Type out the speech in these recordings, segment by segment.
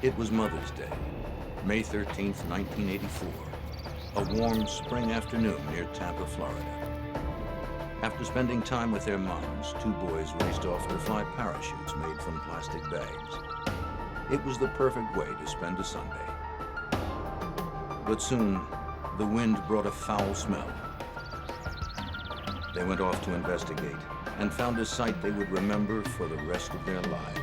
It was Mother's Day, May 13th, 1984, a warm spring afternoon near Tampa, Florida. After spending time with their moms, two boys raced off to fly parachutes made from plastic bags. It was the perfect way to spend a Sunday. But soon, the wind brought a foul smell. They went off to investigate and found a sight they would remember for the rest of their lives.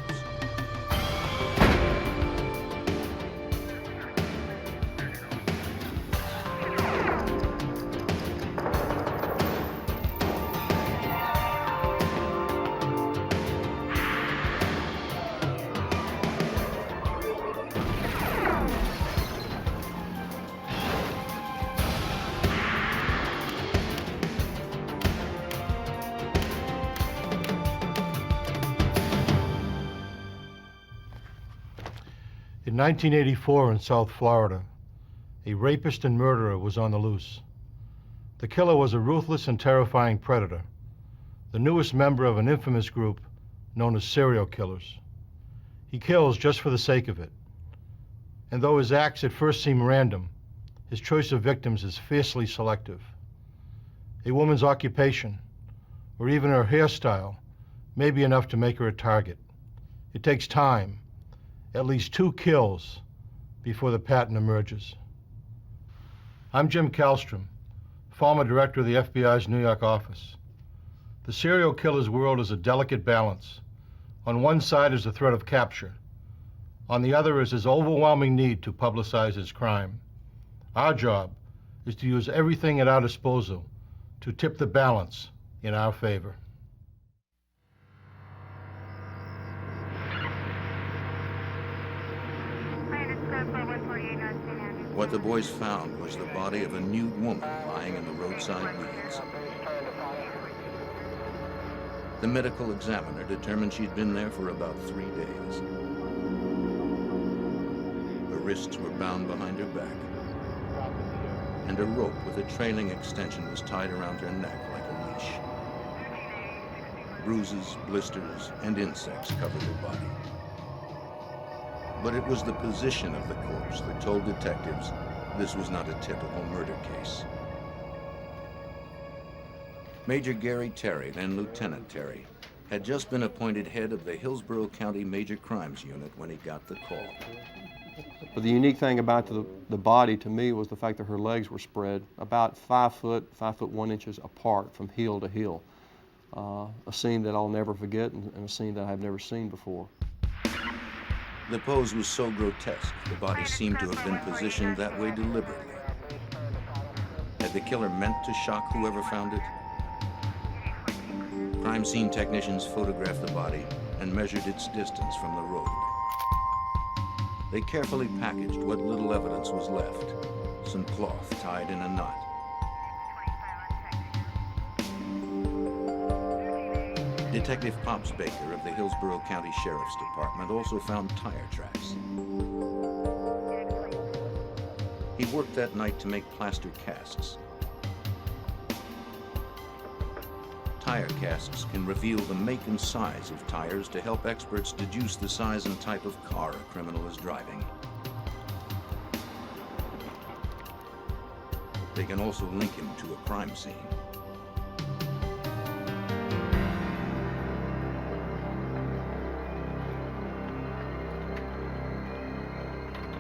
In 1984 in South Florida, a rapist and murderer was on the loose. The killer was a ruthless and terrifying predator, the newest member of an infamous group known as serial killers. He kills just for the sake of it. And though his acts at first seem random, his choice of victims is fiercely selective. A woman's occupation, or even her hairstyle, may be enough to make her a target. It takes time, at least 2 kills, before the pattern emerges. I'm Jim Kallstrom, former director of the FBI's New York office. The serial killer's world is a delicate balance. On one side is the threat of capture. On the other is his overwhelming need to publicize his crime. Our job is to use everything at our disposal to tip the balance in our favor. What the boys found was the body of a nude woman lying in the roadside weeds. The medical examiner determined she'd been there for about 3 days. Her wrists were bound behind her back, and a rope with a trailing extension was tied around her neck like a leash. Bruises, blisters, and insects covered her body. But it was the position of the corpse that told detectives this was not a typical murder case. Major Gary Terry, then Lieutenant Terry, had just been appointed head of the Hillsborough County Major Crimes Unit when he got the call. But the unique thing about the body to me was the fact that her legs were spread about 5 foot, 5 foot 1 inches apart from heel to heel. A scene that I'll never forget and a scene that I've never seen before. The pose was so grotesque, the body seemed to have been positioned that way deliberately. Had the killer meant to shock whoever found it? Crime scene technicians photographed the body and measured its distance from the road. They carefully packaged what little evidence was left, some cloth tied in a knot. Detective Pops Baker of the Hillsborough County Sheriff's Department also found tire tracks. He worked that night to make plaster casts. Tire casts can reveal the make and size of tires to help experts deduce the size and type of car a criminal is driving. They can also link him to a crime scene.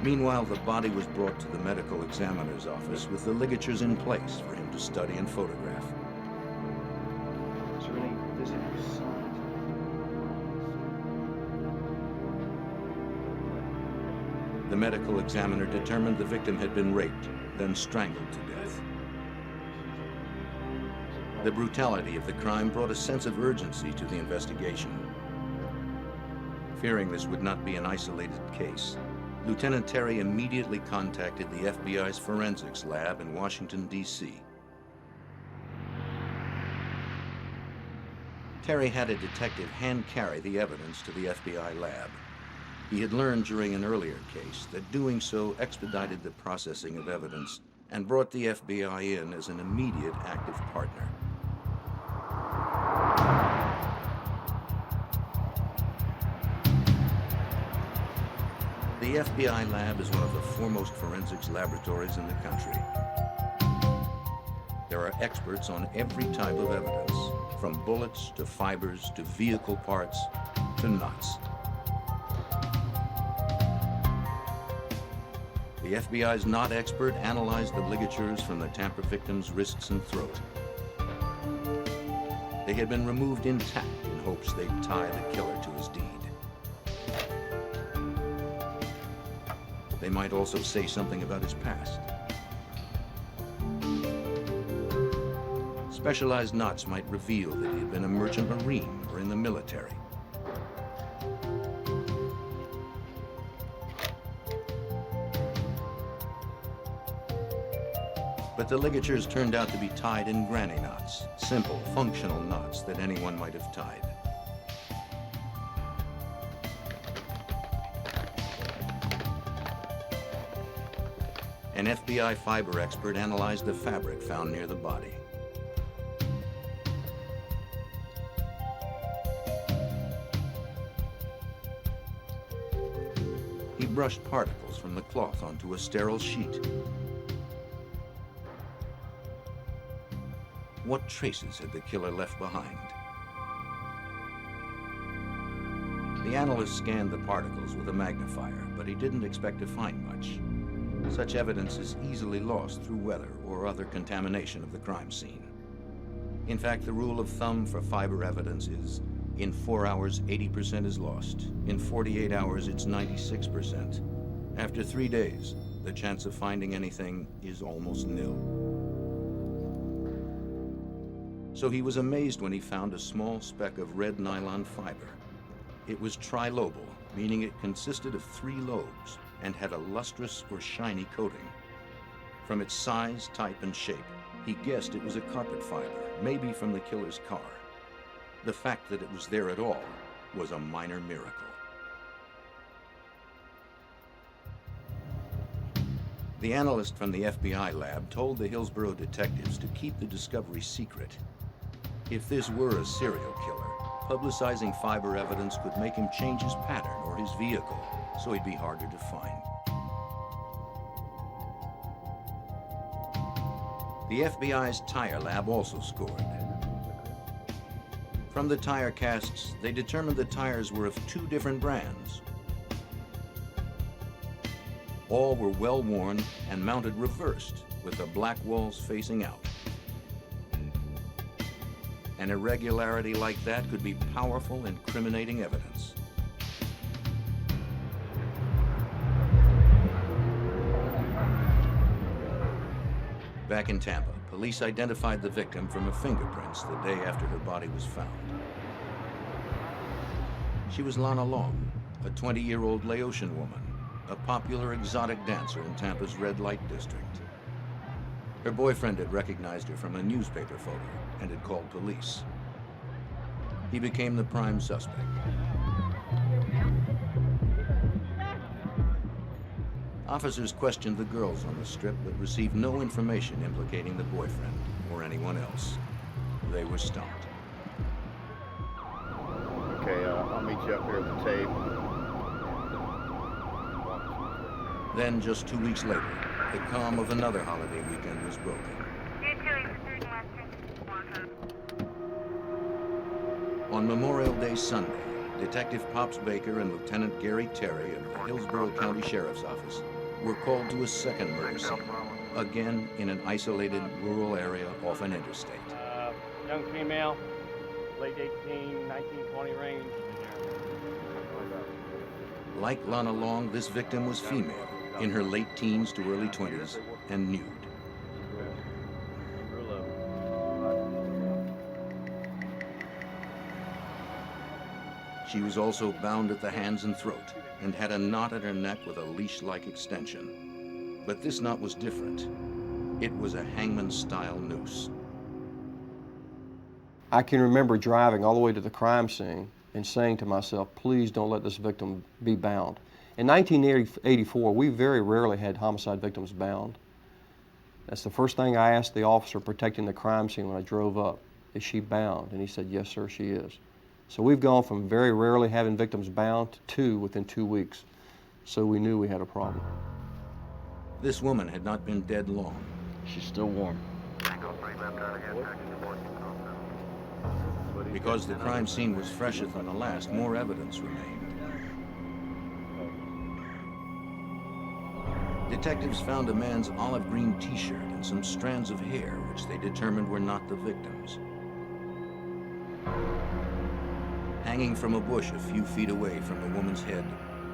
Meanwhile, the body was brought to the medical examiner's office with the ligatures in place for him to study and photograph. Is there any visible signs? The medical examiner determined the victim had been raped, then strangled to death. The brutality of the crime brought a sense of urgency to the investigation. Fearing this would not be an isolated case, Lieutenant Terry immediately contacted the FBI's forensics lab in Washington, D.C. Terry had a detective hand-carry the evidence to the FBI lab. He had learned during an earlier case that doing so expedited the processing of evidence and brought the FBI in as an immediate active partner. The The FBI lab is one of the foremost forensics laboratories in the country. There are experts on every type of evidence, from bullets to fibers to vehicle parts to nuts. The FBI's knot expert analyzed the ligatures from the tamper victim's wrists and throat. They had been removed intact in hopes they'd tie the killer to his deed. They might also say something about his past. Specialized knots might reveal that he had been a merchant marine or in the military. But the ligatures turned out to be tied in granny knots, simple, functional knots that anyone might have tied. An FBI fiber expert analyzed the fabric found near the body. He brushed particles from the cloth onto a sterile sheet. What traces had the killer left behind? The analyst scanned the particles with a magnifier, but he didn't expect to find much. Such evidence is easily lost through weather or other contamination of the crime scene. In fact, the rule of thumb for fiber evidence is, in 4 hours, 80% is lost. In 48 hours, it's 96%. After 3 days, the chance of finding anything is almost nil. So he was amazed when he found a small speck of red nylon fiber. It was trilobal, meaning it consisted of 3 lobes and had a lustrous or shiny coating. From its size, type, and shape, he guessed it was a carpet fiber, maybe from the killer's car. The fact that it was there at all was a minor miracle. The analyst from the FBI lab told the Hillsborough detectives to keep the discovery secret. If this were a serial killer, publicizing fiber evidence could make him change his pattern or his vehicle, so he'd be harder to find. The FBI's tire lab also scored. From the tire casts, they determined the tires were of 2 different brands. All were well worn and mounted reversed, with the black walls facing out. An irregularity like that could be powerful, incriminating evidence. Back in Tampa, police identified the victim from her fingerprints the day after her body was found. She was Lana Long, a 20-year-old Laotian woman, a popular exotic dancer in Tampa's red light district. Her boyfriend had recognized her from a newspaper photo and had called police. He became the prime suspect. Officers questioned the girls on the strip but received no information implicating the boyfriend or anyone else. They were stumped. Okay, I'll meet you up here at the tape. Then, just 2 weeks later, the calm of another holiday weekend was broken. On Memorial Day Sunday, Detective Pops Baker and Lieutenant Gary Terry of the Hillsborough County Sheriff's Office were called to a second murder scene, again in an isolated rural area off an interstate. Young female, late 18, 19, 20 range. Like Lana Long, this victim was female, in her late teens to early 20s, and nude. She was also bound at the hands and throat and had a knot at her neck with a leash-like extension. But this knot was different. It was a hangman-style noose. I can remember driving all the way to the crime scene and saying to myself, please don't let this victim be bound. In 1984, we very rarely had homicide victims bound. That's the first thing I asked the officer protecting the crime scene when I drove up. Is she bound? And he said, yes, sir, she is. So we've gone from very rarely having victims bound to 2 within 2 weeks. So we knew we had a problem. This woman had not been dead long. She's still warm. Because the crime scene was fresher than the last, more evidence remained. Detectives found a man's olive green t-shirt and some strands of hair, which they determined were not the victim's. Hanging from a bush a few feet away from the woman's head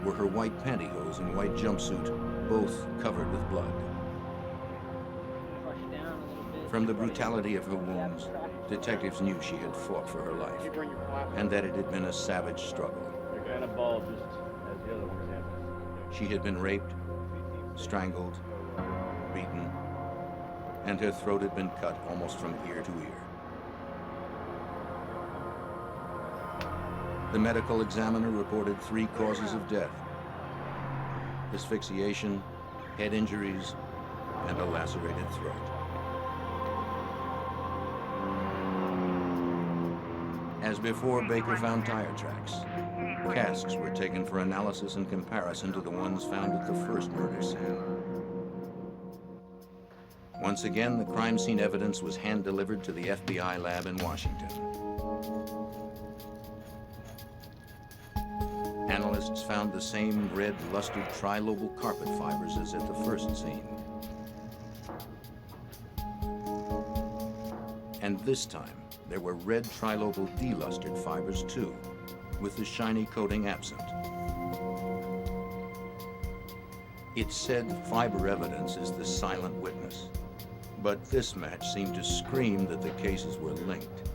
were her white pantyhose and white jumpsuit, both covered with blood. From the brutality of her wounds, detectives knew she had fought for her life, and that it had been a savage struggle. She had been raped, strangled, beaten, and her throat had been cut almost from ear to ear. The medical examiner reported 3 causes of death: asphyxiation, head injuries, and a lacerated throat. As before, Baker found tire tracks. Casks were taken for analysis in comparison to the ones found at the first murder scene. Once again, the crime scene evidence was hand-delivered to the FBI lab in Washington. Analysts found the same red, lustered trilobal carpet fibers as at the first scene. And this time, there were red trilobal delustered fibers too, with the shiny coating absent. It said fiber evidence is the silent witness, but this match seemed to scream that the cases were linked.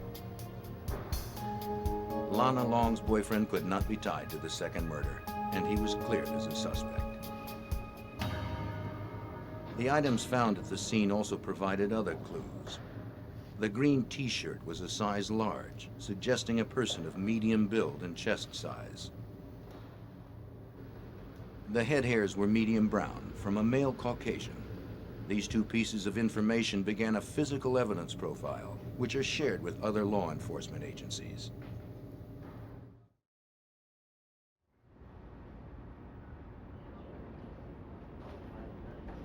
Lana Long's boyfriend could not be tied to the second murder, and he was cleared as a suspect. The items found at the scene also provided other clues. The green t-shirt was a size large, suggesting a person of medium build and chest size. The head hairs were medium brown, from a male Caucasian. These 2 pieces of information began a physical evidence profile, which are shared with other law enforcement agencies.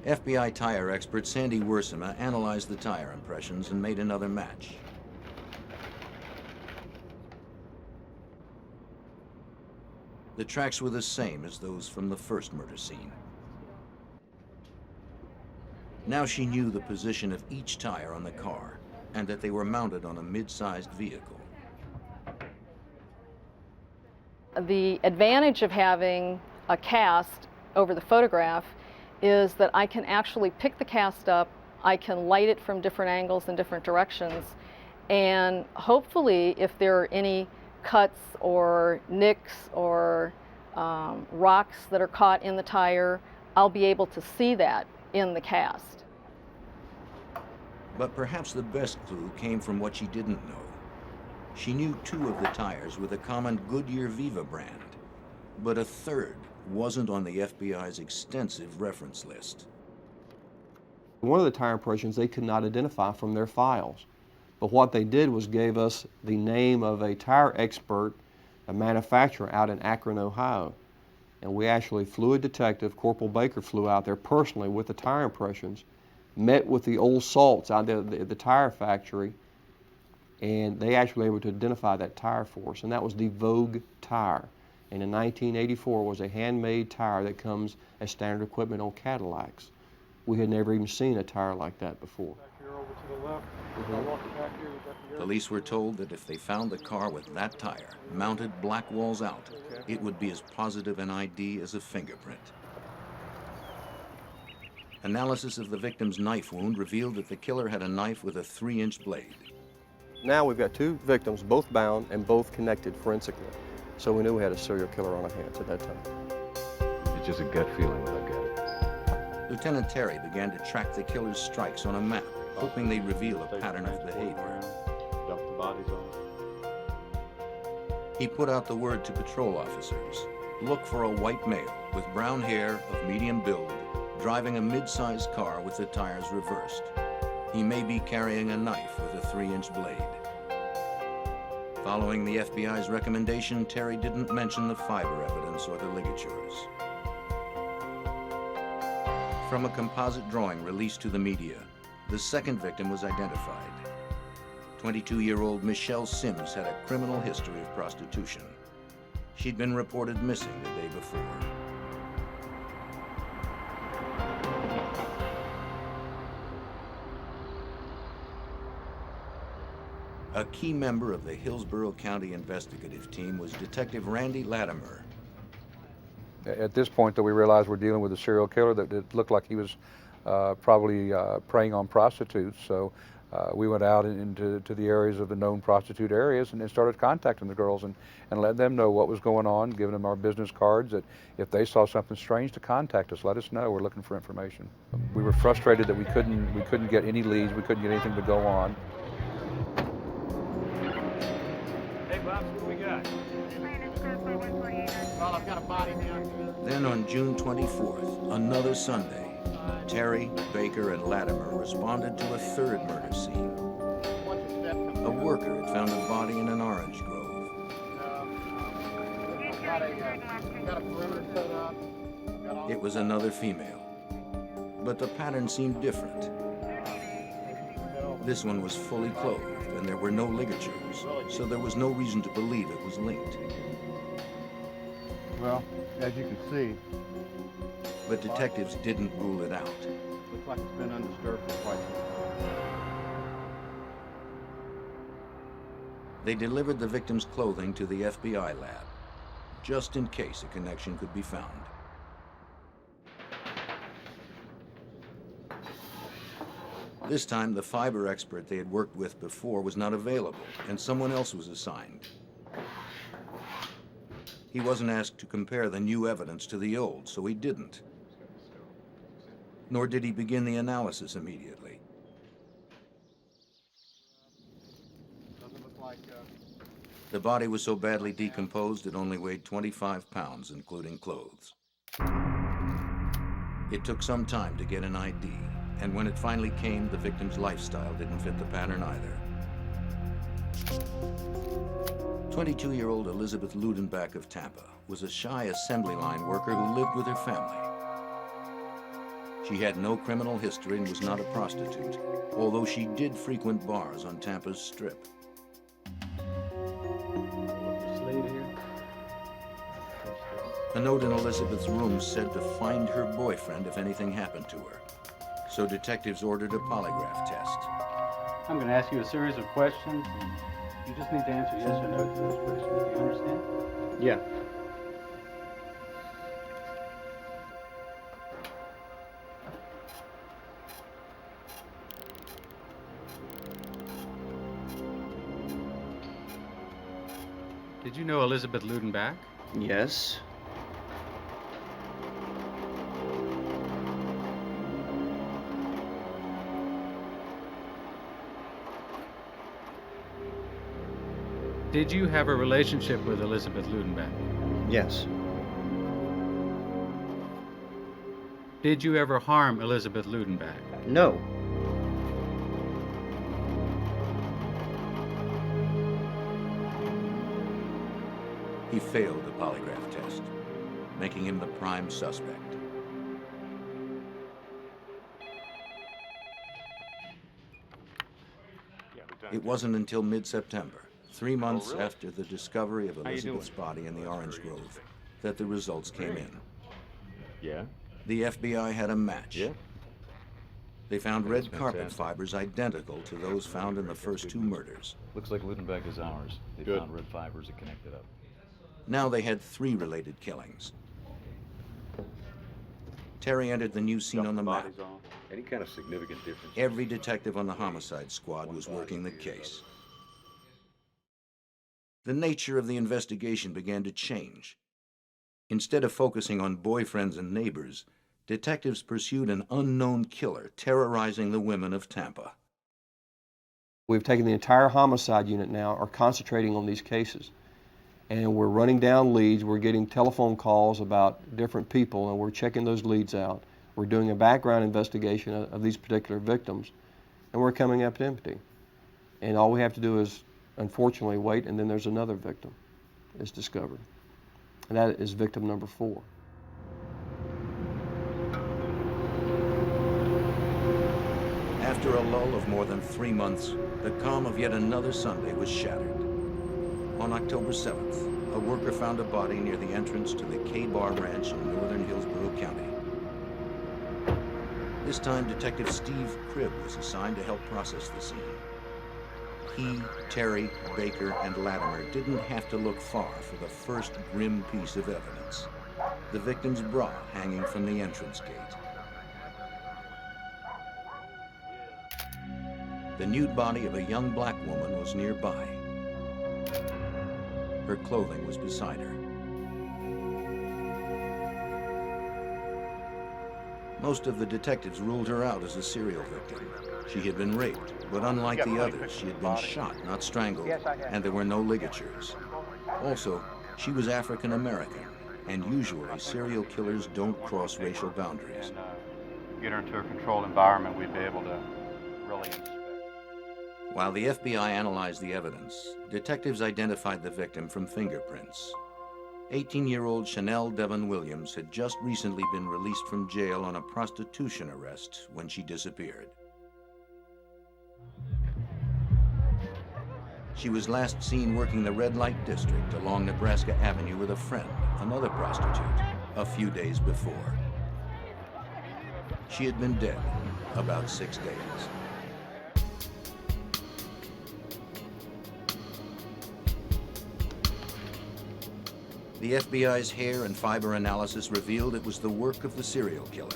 FBI tire expert Sandy Worsema analyzed the tire impressions and made another match. The tracks were the same as those from the first murder scene. Now she knew the position of each tire on the car and that they were mounted on a mid-sized vehicle. The advantage of having a cast over the photograph is that I can actually pick the cast up, I can light it from different angles and different directions, and hopefully if there are any cuts or nicks or rocks that are caught in the tire, I'll be able to see that in the cast. But perhaps the best clue came from what she didn't know. She knew 2 of the tires were the common Goodyear Viva brand, but a third wasn't on the FBI's extensive reference list. One of the tire impressions they could not identify from their files. But what they did was gave us the name of a tire expert, a manufacturer out in Akron, Ohio. And we actually flew a detective, Corporal Baker flew out there personally with the tire impressions, met with the old salts out there at the tire factory, and they actually were able to identify that tire for us, and that was the Vogue tire. And in 1984 was a handmade tire that comes as standard equipment on Cadillacs. We had never even seen a tire like that before. Back here over to the left. I'll walk it back here. You got the Police were told that if they found the car with that tire, mounted black walls out, it would be as positive an ID as a fingerprint. Analysis of the victim's knife wound revealed that the killer had a knife with a 3-inch blade. Now we've got 2 victims, both bound and both connected forensically. So we knew we had a serial killer on our hands at that time. It's just a gut feeling when I got it. Lieutenant Terry began to track the killer's strikes on a map, hoping they'd reveal a pattern of behavior. Dump the bodies on. He put out the word to patrol officers. Look for a white male with brown hair of medium build, driving a mid-sized car with the tires reversed. He may be carrying a knife with a 3-inch blade. Following the FBI's recommendation, Terry didn't mention the fiber evidence or the ligatures. From a composite drawing released to the media, the second victim was identified. 22-year-old Michelle Sims had a criminal history of prostitution. She'd been reported missing the day before. A key member of the Hillsborough County investigative team was Detective Randy Latimer. At this point, though, we realized we're dealing with a serial killer that it looked like he was probably preying on prostitutes. So we went out into the areas of the known prostitute areas and started contacting the girls and letting them know what was going on, giving them our business cards that if they saw something strange to contact us, let us know. We're looking for information. We were frustrated that we couldn't get any leads, we couldn't get anything to go on. Hey, Bob, what do we got? Well, I've got a body down here. Then on June 24th, another Sunday, Terry, Baker, and Latimer responded to a third murder scene. A worker had found a body in an orange grove. Got a perimeter set up. It was another female, but the pattern seemed different. This one was fully clothed, and there were no ligatures, so there was no reason to believe it was linked. Well, as you can see, But detectives didn't rule it out. looks like it's been undisturbed for quite some time. They delivered the victim's clothing to the FBI lab, just in case a connection could be found. This time, the fiber expert they had worked with before was not available, and someone else was assigned. He wasn't asked to compare the new evidence to the old, so he didn't. Nor did he begin the analysis immediately. Doesn't look like, The body was so badly decomposed it only weighed 25 pounds, including clothes. It took some time to get an ID, and when it finally came, the victim's lifestyle didn't fit the pattern either. 22-year-old Elizabeth Ludenbach of Tampa was a shy assembly line worker who lived with her family. She had no criminal history and was not a prostitute, although she did frequent bars on Tampa's Strip. A note in Elizabeth's room said to find her boyfriend if anything happened to her. So detectives ordered a polygraph test. I'm going to ask you a series of questions, and you just need to answer yes or no to those questions. Do you understand? yeah. Did you know Elizabeth Ludenbach? Yes. Did you have a relationship with Elizabeth Ludenbach? Yes. Did you ever harm Elizabeth Ludenbach? No. He failed the polygraph test, making him the prime suspect. It wasn't until mid-September, 3 months after the discovery of Elizabeth's body in the orange grove, that the results came in. Yeah? The FBI had a match. Yeah? They found red That's carpet fantastic. fibers identical to those found in the first two murders. Looks like Ludenbach is ours. They Good. found red fibers that connected up. Now they had 3 related killings. Terry entered the new scene on the map. Any kind of significant difference? Every detective on the homicide squad was working the case. The nature of the investigation began to change. Instead of focusing on boyfriends and neighbors, detectives pursued an unknown killer terrorizing the women of Tampa. We've taken the entire homicide unit now, are concentrating on these cases. And we're running down leads, we're getting telephone calls about different people, and we're checking those leads out. We're doing a background investigation of these particular victims, and we're coming up empty. And all we have to do is, unfortunately, wait, and then there's another victim is discovered. And that is victim number 4. After a lull of more than 3 months, the calm of yet another Sunday was shattered. On October 7th, a worker found a body near the entrance to the K-Bar Ranch in northern Hillsborough County. This time, Detective Steve Cribb was assigned to help process the scene. He, Terry, Baker, and Latimer didn't have to look far for the first grim piece of evidence: the victim's bra hanging from the entrance gate. The nude body of a young black woman was nearby. Her clothing was beside her. Most of the detectives ruled her out as a serial victim. She had been raped, but unlike the others, she had been shot, not strangled, and there were no ligatures. Also, she was African American, and usually serial killers don't cross racial boundaries. Get her into a controlled environment, we'd be able to really inspect. While the FBI analyzed the evidence, detectives identified the victim from fingerprints. 18-year-old Chanel Devon Williams had just recently been released from jail on a prostitution arrest when she disappeared. She was last seen working the red light district along Nebraska Avenue with a friend, another prostitute, a few days before. She had been dead about 6 days. The FBI's hair and fiber analysis revealed it was the work of the serial killer.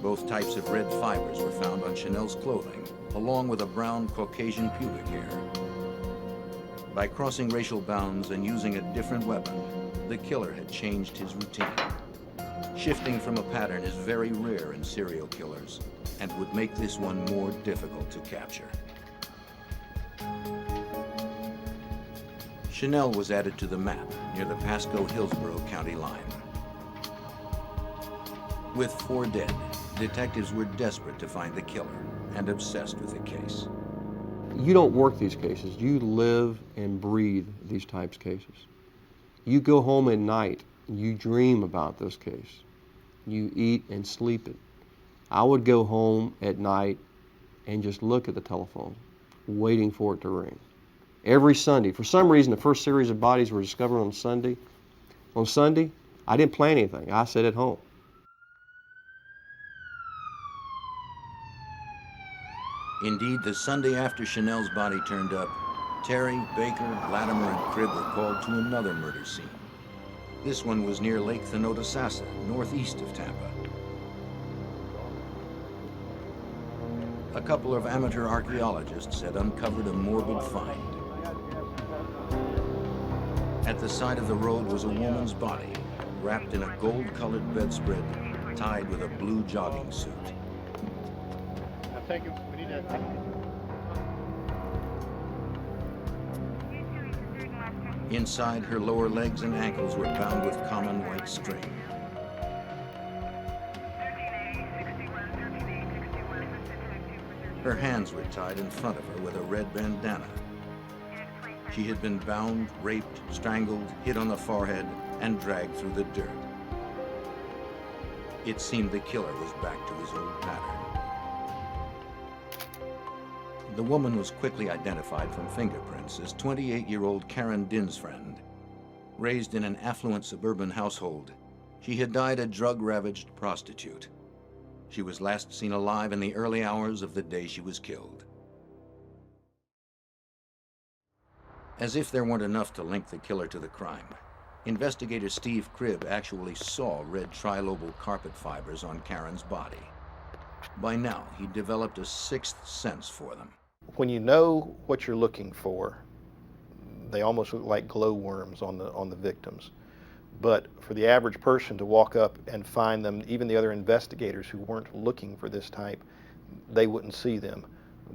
Both types of red fibers were found on Chanel's clothing, along with a brown Caucasian pubic hair. By crossing racial bounds and using a different weapon, the killer had changed his routine. Shifting from a pattern is very rare in serial killers and would make this one more difficult to capture. Chanel was added to the map near the Pasco-Hillsborough County line. With 4 dead, detectives were desperate to find the killer and obsessed with the case. You don't work these cases. You live and breathe these types of cases. You go home at night, you dream about this case. You eat and sleep it. I would go home at night and just look at the telephone, waiting for it to ring. Every Sunday. For some reason, the first series of bodies were discovered on Sunday. On Sunday, I didn't plan anything. I sat at home. Indeed, the Sunday after Chanel's body turned up, Terry, Baker, Latimer, and Cribb were called to another murder scene. This one was near Lake Thanodasassa, northeast of Tampa. A couple of amateur archaeologists had uncovered a morbid find. At the side of the road was a woman's body, wrapped in a gold-colored bedspread, tied with a blue jogging suit. Inside, her lower legs and ankles were bound with common white string. Her hands were tied in front of her with a red bandana. She had been bound, raped, strangled, hit on the forehead, and dragged through the dirt. It seemed the killer was back to his old pattern. The woman was quickly identified from fingerprints as 28-year-old Karen Dinsfriend. Raised in an affluent suburban household, she had died a drug-ravaged prostitute. She was last seen alive in the early hours of the day she was killed. As if there weren't enough to link the killer to the crime, investigator Steve Cribb actually saw red trilobal carpet fibers on Karen's body. By now, he'd developed a sixth sense for them. When you know what you're looking for, they almost look like glowworms on the victims. But for the average person to walk up and find them, even the other investigators who weren't looking for this type, they wouldn't see them.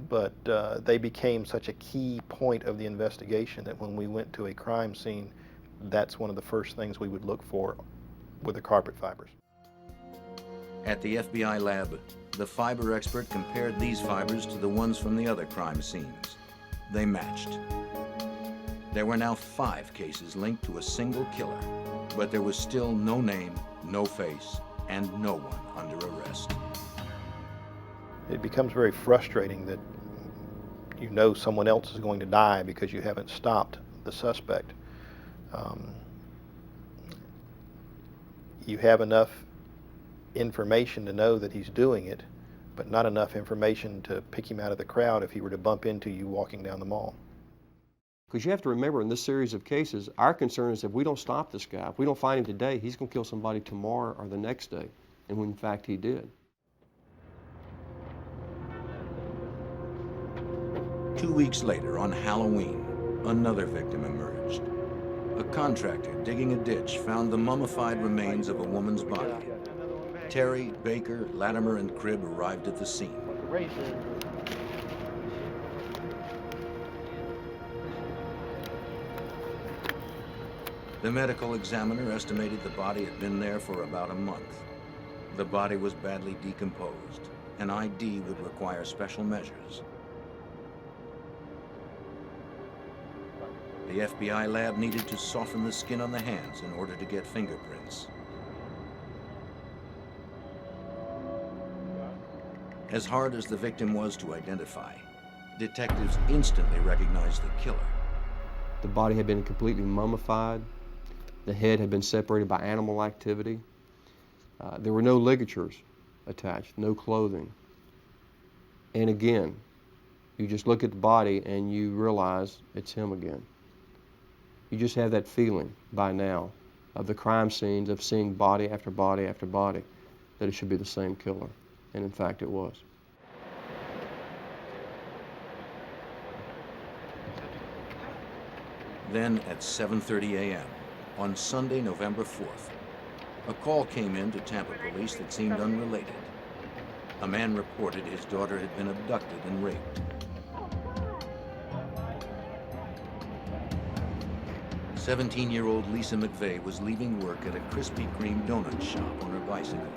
But they became such a key point of the investigation that when we went to a crime scene, that's one of the first things we would look for with the carpet fibers. At the FBI lab, the fiber expert compared these fibers to the ones from the other crime scenes. They matched. There were now 5 cases linked to a single killer, but there was still no name, no face, and no one under under arrest. It becomes very frustrating that you know someone else is going to die because you haven't stopped the suspect. You have enough information to know that he's doing it, but not enough information to pick him out of the crowd if he were to bump into you walking down the mall. Because you have to remember, in this series of cases, our concern is if we don't stop this guy, if we don't find him today, he's going to kill somebody tomorrow or the next day. And when in fact he did. 2 weeks later, on Halloween, another victim emerged. A contractor digging a ditch found the mummified remains of a woman's body. Terry, Baker, Latimer, and Cribb arrived at the scene. The medical examiner estimated the body had been there for about a month. The body was badly decomposed. An ID would require special measures. The FBI lab needed to soften the skin on the hands in order to get fingerprints. As hard as the victim was to identify, detectives instantly recognized the killer. The body had been completely mummified. The head had been separated by animal activity. There were no ligatures attached, no clothing. And again, you just look at the body and you realize it's him again. You just have that feeling by now of the crime scenes, of seeing body after body after body, that it should be the same killer. And in fact, it was. Then at 7:30 a.m. on Sunday, November 4th, a call came in to Tampa police that seemed unrelated. A man reported his daughter had been abducted and raped. 17-year-old Lisa McVeigh was leaving work at a Krispy Kreme donut shop on her bicycle.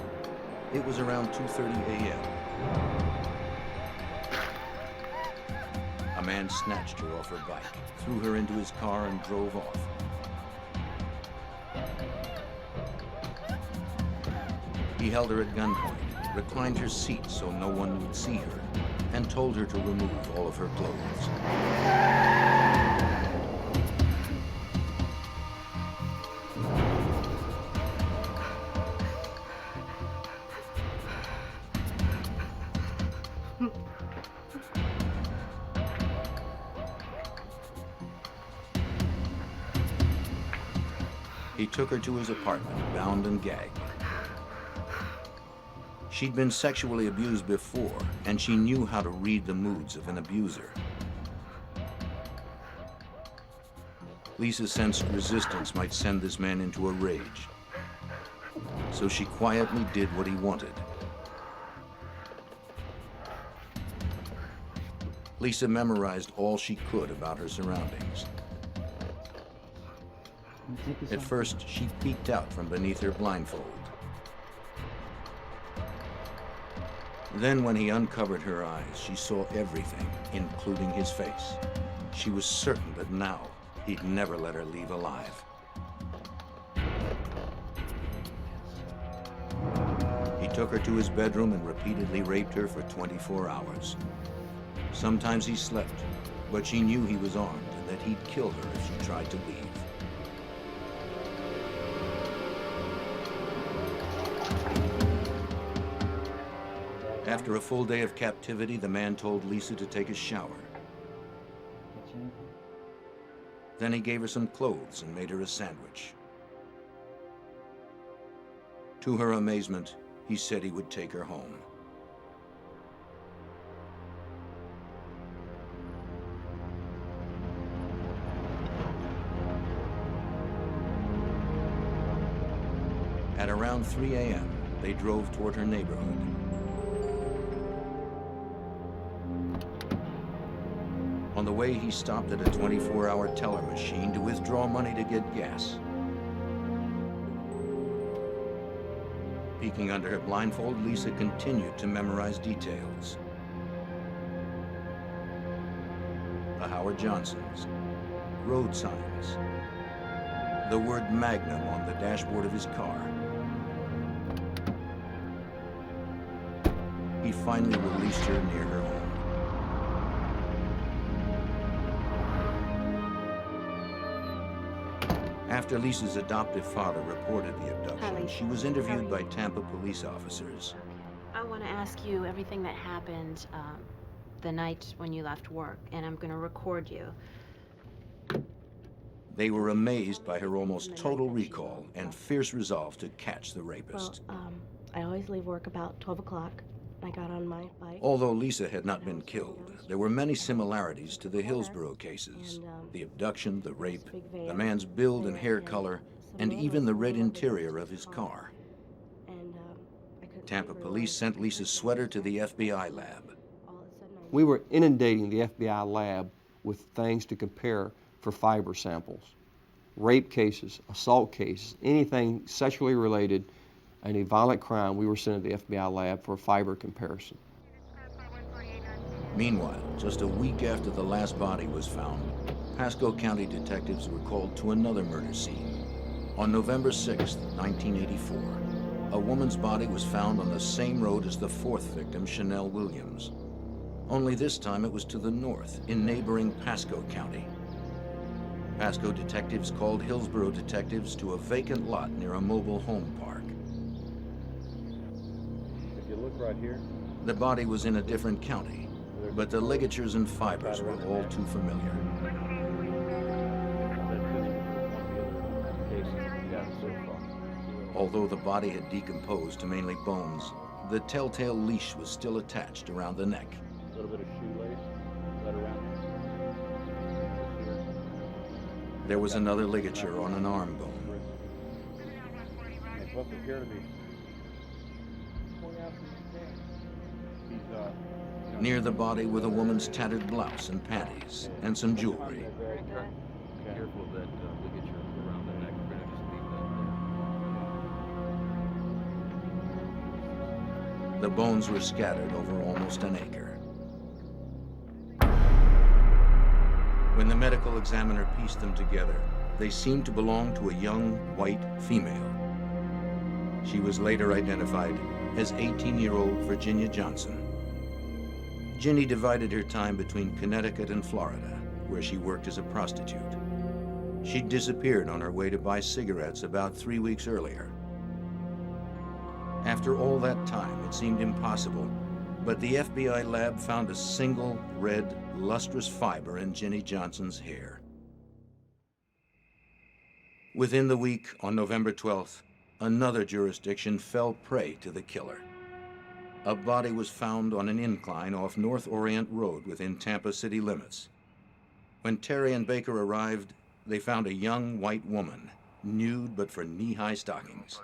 It was around 2:30 a.m. A man snatched her off her bike, threw her into his car, and drove off. He held her at gunpoint, reclined her seat so no one would see her, and told her to remove all of her clothes. He took her to his apartment, bound and gagged. She'd been sexually abused before, and she knew how to read the moods of an abuser. Lisa sensed resistance might send this man into a rage, so she quietly did what he wanted. Lisa memorized all she could about her surroundings. At first, she peeked out from beneath her blindfold. Then, when he uncovered her eyes, she saw everything, including his face. She was certain that now he'd never let her leave alive. He took her to his bedroom and repeatedly raped her for 24 hours. Sometimes he slept, but she knew he was armed and that he'd kill her if she tried to leave. After a full day of captivity, the man told Lisa to take a shower. Then he gave her some clothes and made her a sandwich. To her amazement, he said he would take her home. At around 3 a.m., they drove toward her neighborhood. On the way, he stopped at a 24-hour teller machine to withdraw money to get gas. Peeking under her blindfold, Lisa continued to memorize details. The Howard Johnsons, road signs, the word Magnum on the dashboard of his car. he finally released her near her home. After Lisa's adoptive father reported the abduction, she was interviewed by Tampa police officers. I want to ask you everything that happened the night when you left work, and I'm going to record you. They were amazed by her almost total recall and fierce resolve to catch the rapist. Well, I always leave work about 12 o'clock. I got on my bike. Although Lisa had not been killed, there were many similarities to the Hillsborough cases. The abduction, the rape, the man's build and hair color, and even the red interior of his car. Tampa police sent Lisa's sweater to the FBI lab. We were inundating the FBI lab with things to compare for fiber samples. Rape cases, assault cases, anything sexually related, any violent crime, we were sent to the FBI lab for a fiber comparison. Meanwhile, just a week after the last body was found, Pasco County detectives were called to another murder scene. On November 6, 1984, a woman's body was found on the same road as the fourth victim, Chanel Williams. Only this time it was to the north, in neighboring Pasco County. Pasco detectives called Hillsborough detectives to a vacant lot near a mobile home park. If you look right here, The body was in a different county, but the ligatures and fibers were all too familiar. Although the body had decomposed to mainly bones, the telltale leash was still attached around the neck. a little bit of shoelace right around There was another ligature on an arm bone. It's supposed to appear to be. Near the body were the woman's tattered blouse and panties, and some jewelry. Careful of that ligature around the neck. We're gonna just leave that there. The bones were scattered over almost an acre. When the medical examiner pieced them together, they seemed to belong to a young, white female. She was later identified as 18-year-old Virginia Johnson. Ginny divided her time between Connecticut and Florida, where she worked as a prostitute. She'd disappeared on her way to buy cigarettes about 3 weeks earlier. After all that time, it seemed impossible, but the FBI lab found a single red, lustrous fiber in Ginny Johnson's hair. Within the week, on November 12th, another jurisdiction fell prey to the killer. A body was found on an incline off North Orient Road within Tampa city limits. When Terry and Baker arrived, they found a young white woman, nude but for knee-high stockings.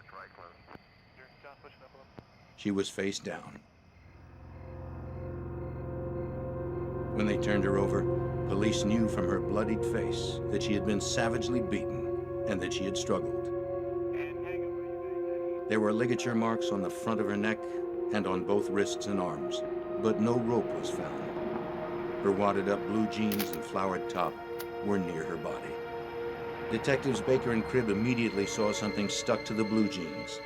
She was face down. When they turned her over, police knew from her bloodied face that she had been savagely beaten and that she had struggled. There were ligature marks on the front of her neck and on both wrists and arms, but no rope was found. Her wadded-up blue jeans and flowered top were near her body. Detectives Baker and Cribb immediately saw something stuck to the blue jeans.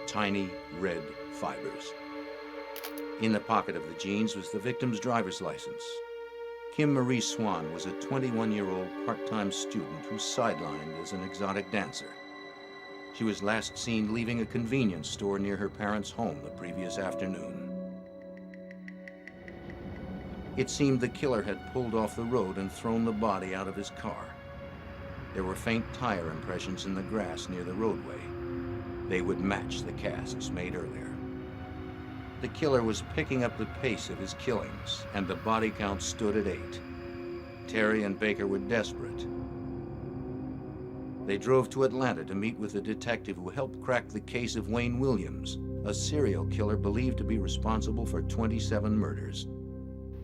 Tiny red fibers. In the pocket of the jeans was the victim's driver's license. Kim Marie Swan was a 21-year-old part-time student who sidelined as an exotic dancer. She was last seen leaving a convenience store near her parents' home the previous afternoon. It seemed the killer had pulled off the road and thrown the body out of his car. There were faint tire impressions in the grass near the roadway. They would match the casts made earlier. The killer was picking up the pace of his killings, and the body count stood at 8. Terry and Baker were desperate. They drove to Atlanta to meet with a detective who helped crack the case of Wayne Williams, a serial killer believed to be responsible for 27 murders.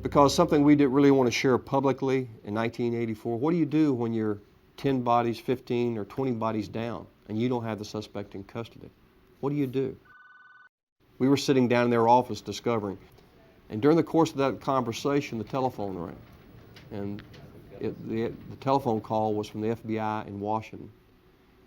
Because something we didn't really want to share publicly in 1984, what do you do when you're 10 bodies, 15, or 20 bodies down, and you don't have the suspect in custody? What do you do? We were sitting down in their office discovering, and during the course of that conversation, the telephone rang. And the telephone call was from the FBI in Washington.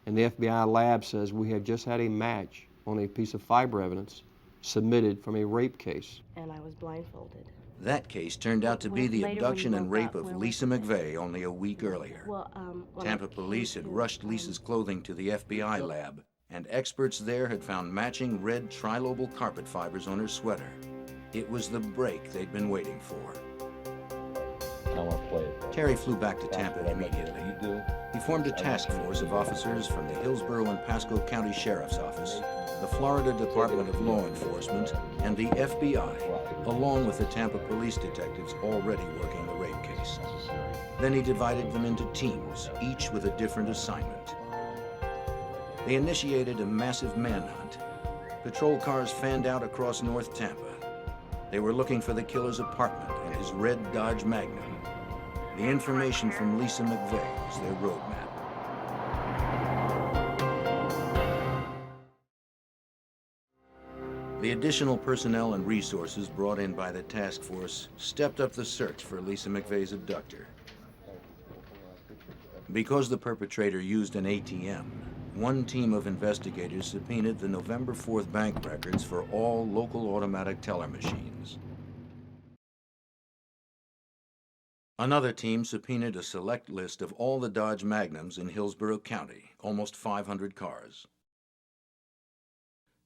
And the FBI lab says, we have just had a match on a piece of fiber evidence submitted from a rape case. And I was blindfolded. That case turned out to be the Later when abduction you and woke rape up, of where Lisa was it? McVeigh only a week earlier. Well, when Tampa I came police had to, rushed Lisa's clothing to the FBI lab, and experts there had found matching red trilobal carpet fibers on her sweater. It was the break they'd been waiting for. I want to play it. Terry flew back to Tampa immediately. He formed a task force of officers from the Hillsborough and Pasco County Sheriff's Office, the Florida Department of Law Enforcement, and the FBI, along with the Tampa police detectives already working the rape case. Then he divided them into teams, each with a different assignment. They initiated a massive manhunt. Patrol cars fanned out across North Tampa. They were looking for the killer's apartment and his red Dodge Magnum. The information from Lisa McVeigh was their roadmap. The additional personnel and resources brought in by the task force stepped up the search for Lisa McVeigh's abductor. Because the perpetrator used an ATM, one team of investigators subpoenaed the November 4th bank records for all local automatic teller machines. Another team subpoenaed a select list of all the Dodge Magnums in Hillsborough County, almost 500 cars.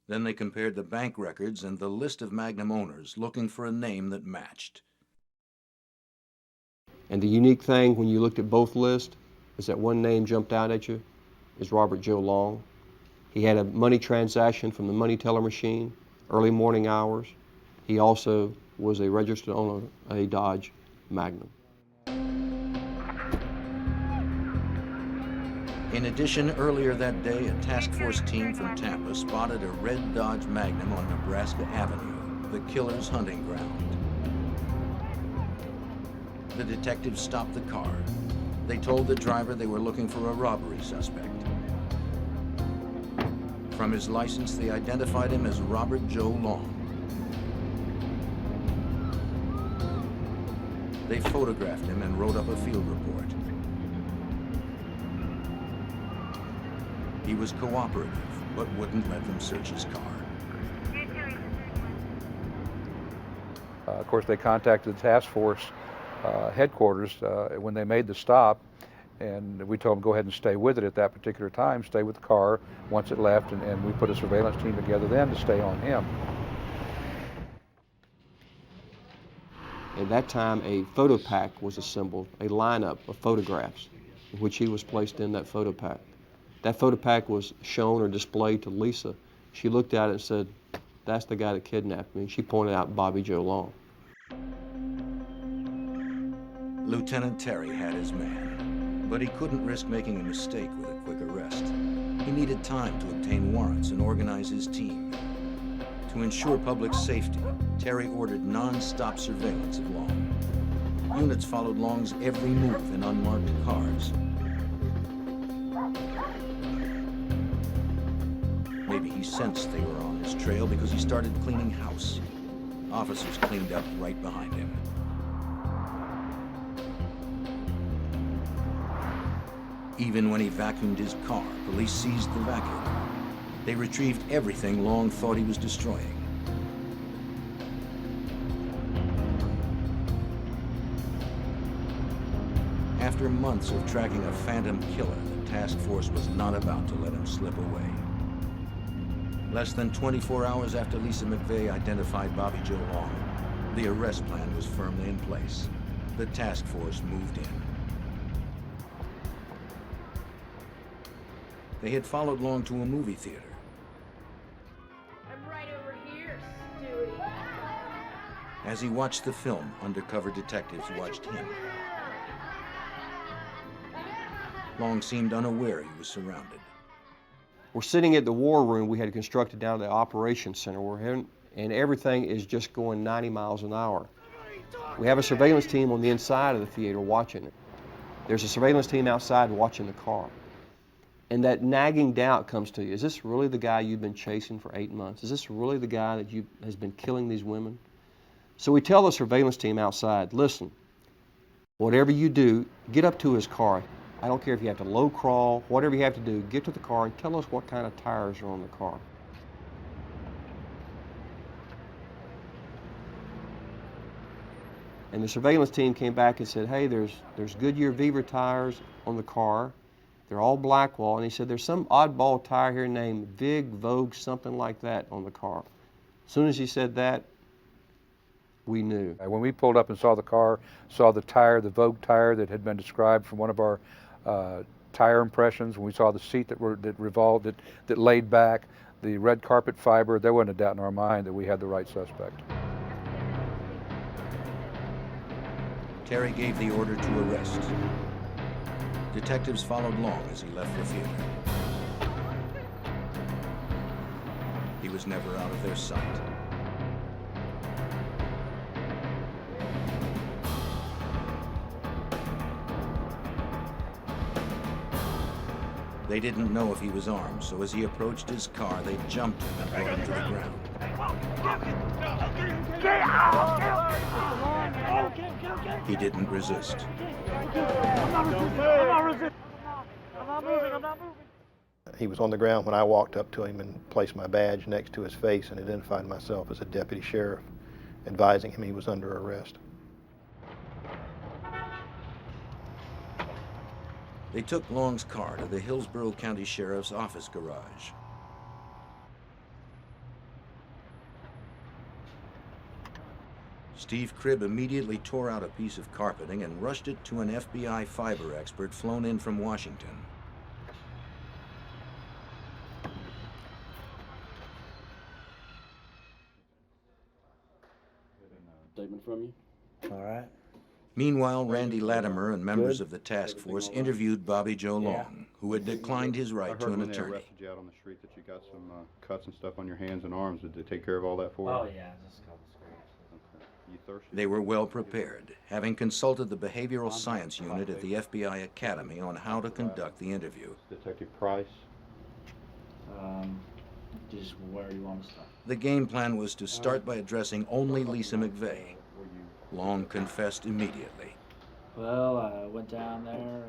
Then they compared the bank records and the list of Magnum owners, looking for a name that matched. And the unique thing when you looked at both lists is that one name jumped out at you is Robert Joe Long. He had a money transaction from the money teller machine, early morning hours. He also was a registered owner of a Dodge Magnum. In addition, earlier that day, a task force team from Tampa spotted a red Dodge Magnum on Nebraska Avenue, the killer's hunting ground. The detectives stopped the car. They told the driver they were looking for a robbery suspect. From his license, they identified him as Robert Joe Long. They photographed him and wrote up a field report. He was cooperative, but wouldn't let them search his car. Of course, they contacted the task force headquarters when they made the stop, and we told them go ahead and stay with it at that particular time, stay with the car once it left, and we put a surveillance team together then to stay on him. At that time, a photo pack was assembled, a lineup of photographs, in which he was placed in that photo pack. That photo pack was shown or displayed to Lisa. She looked at it and said, "That's the guy that kidnapped me." She pointed out Bobby Joe Long. Lieutenant Terry had his man, but he couldn't risk making a mistake with a quick arrest. He needed time to obtain warrants and organize his team. To ensure public safety, Terry ordered non-stop surveillance of Long. Units followed Long's every move in unmarked cars. Maybe he sensed they were on his trail because he started cleaning house. Officers cleaned up right behind him. Even when he vacuumed his car, police seized the vacuum. They retrieved everything Long thought he was destroying. After months of tracking a phantom killer, the task force was not about to let him slip away. Less than 24 hours after Lisa McVeigh identified Bobby Joe Long, the arrest plan was firmly in place. The task force moved in. They had followed Long to a movie theater. I'm right over here, Stewie. As he watched the film, undercover detectives watched him. Long seemed unaware he was surrounded. We're sitting at the war room we had constructed down at the operations center. We're here, and everything is just going 90 miles an hour. We have a surveillance team on the inside of the theater watching it. There's a surveillance team outside watching the car. And that nagging doubt comes to you. Is this really the guy you've been chasing for 8 months? Is this really the guy that has been killing these women? So we tell the surveillance team outside, listen, whatever you do, get up to his car. I don't care if you have to low crawl, whatever you have to do, get to the car and tell us what kind of tires are on the car. And the surveillance team came back and said, hey, there's Goodyear Beaver tires on the car. They're all Blackwall. And he said, there's some oddball tire here named Vig, Vogue, something like that on the car. As soon as he said that, we knew. When we pulled up and saw the car, saw the tire, the Vogue tire that had been described from one of our tire impressions, when we saw the seat that revolved, that laid back, the red carpet fiber, there wasn't a doubt in our mind that we had the right suspect. Terry gave the order to arrest. Detectives followed Long as he left the theater. He was never out of their sight. They didn't know if he was armed, so as he approached his car, they jumped him and brought him to the ground. He didn't resist. He was on the ground when I walked up to him and placed my badge next to his face and identified myself as a deputy sheriff, advising him he was under arrest. They took Long's car to the Hillsborough County Sheriff's Office garage. Steve Cribb immediately tore out a piece of carpeting and rushed it to an FBI fiber expert flown in from Washington. Statement from you? All right. Meanwhile, Randy Latimer and members of the task force interviewed Bobby Joe Long, who had declined his right to an When they attorney. arrested you out on the street that you got some cuts and stuff on your hands and arms. Did they take care of all that for you? Oh yeah, just a couple scrapes. Okay. You thirsty? They were well prepared, having consulted the behavioral science unit at the FBI Academy on how to conduct the interview. Detective Price. Just where you want to start. The game plan was to start by addressing only Lisa McVeigh. Long confessed immediately. Well, I went down there and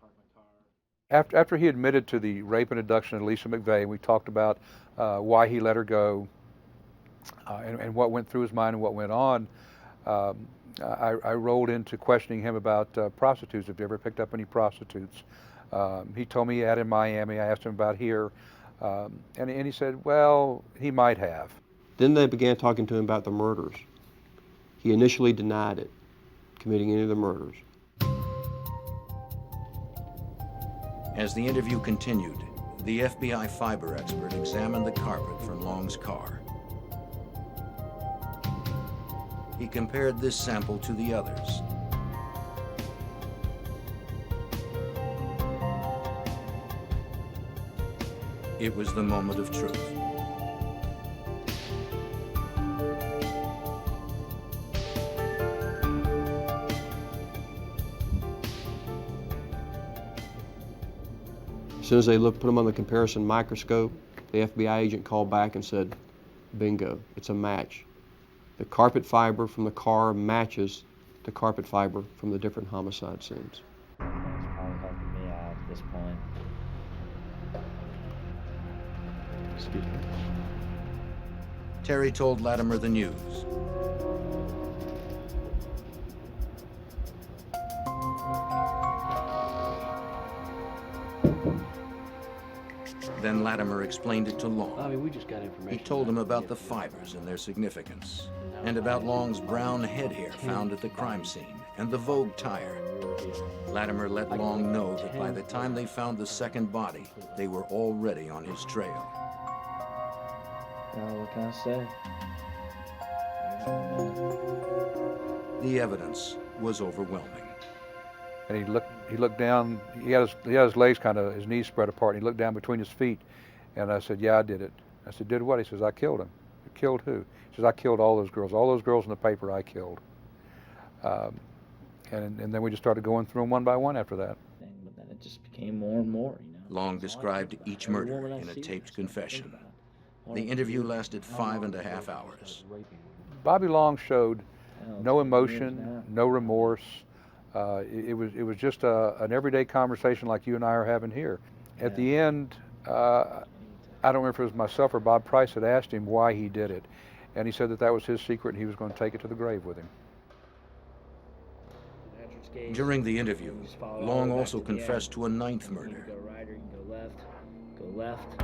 parked my car. After he admitted to the rape and abduction of Lisa McVeigh, we talked about why he let her go and what went through his mind and what went on. I rolled into questioning him about prostitutes. Have you ever picked up any prostitutes? He told me he had in Miami. I asked him about here. And he said, well, he might have. Then they began talking to him about the murders. He initially denied it, committing any of the murders. As the interview continued, the FBI fiber expert examined the carpet from Long's car. He compared this sample to the others. It was the moment of truth. As soon as they put them on the comparison microscope, the FBI agent called back and said, bingo, it's a match. The carpet fiber from the car matches the carpet fiber from the different homicide scenes. It's probably helping me out at this point. Excuse me. Terry told Latimer the news. Then Latimer explained it to Long. I mean, we just got information. He told him about the fibers and their significance, and about Long's brown head hair found at the crime scene, and the Vogue tire. Latimer let Long know that by the time they found the second body, they were already on his trail. What can I say? The evidence was overwhelming. And he looked down, he had his legs kind of, his knees spread apart, and he looked down between his feet. And I said, yeah, I did it. I said, did what? He says, I killed him. Killed who? He says, I killed all those girls in the paper I killed. And then we just started going through them one by one after that. But then it just became more and more, you know. Long described each murder in a taped confession. The interview lasted 5.5 hours. Bobby Long showed no emotion, no remorse. It was just an everyday conversation like you and I are having here. At the end, I don't remember if it was myself or Bob Price had asked him why he did it. And he said that was his secret and he was going to take it to the grave with him. During the interview, Long also confessed to a 9th murder. You can go right or you can go left. Go left.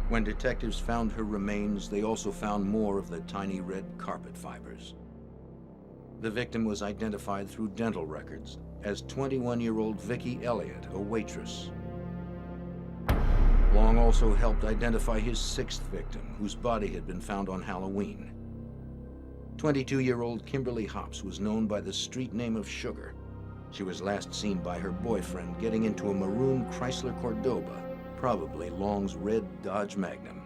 When detectives found her remains, they also found more of the tiny red carpet fibers. The victim was identified through dental records as 21-year-old Vicki Elliott, a waitress. Long also helped identify his 6th victim, whose body had been found on Halloween. 22-year-old Kimberly Hops was known by the street name of Sugar. She was last seen by her boyfriend getting into a maroon Chrysler Cordoba, probably Long's red Dodge Magnum.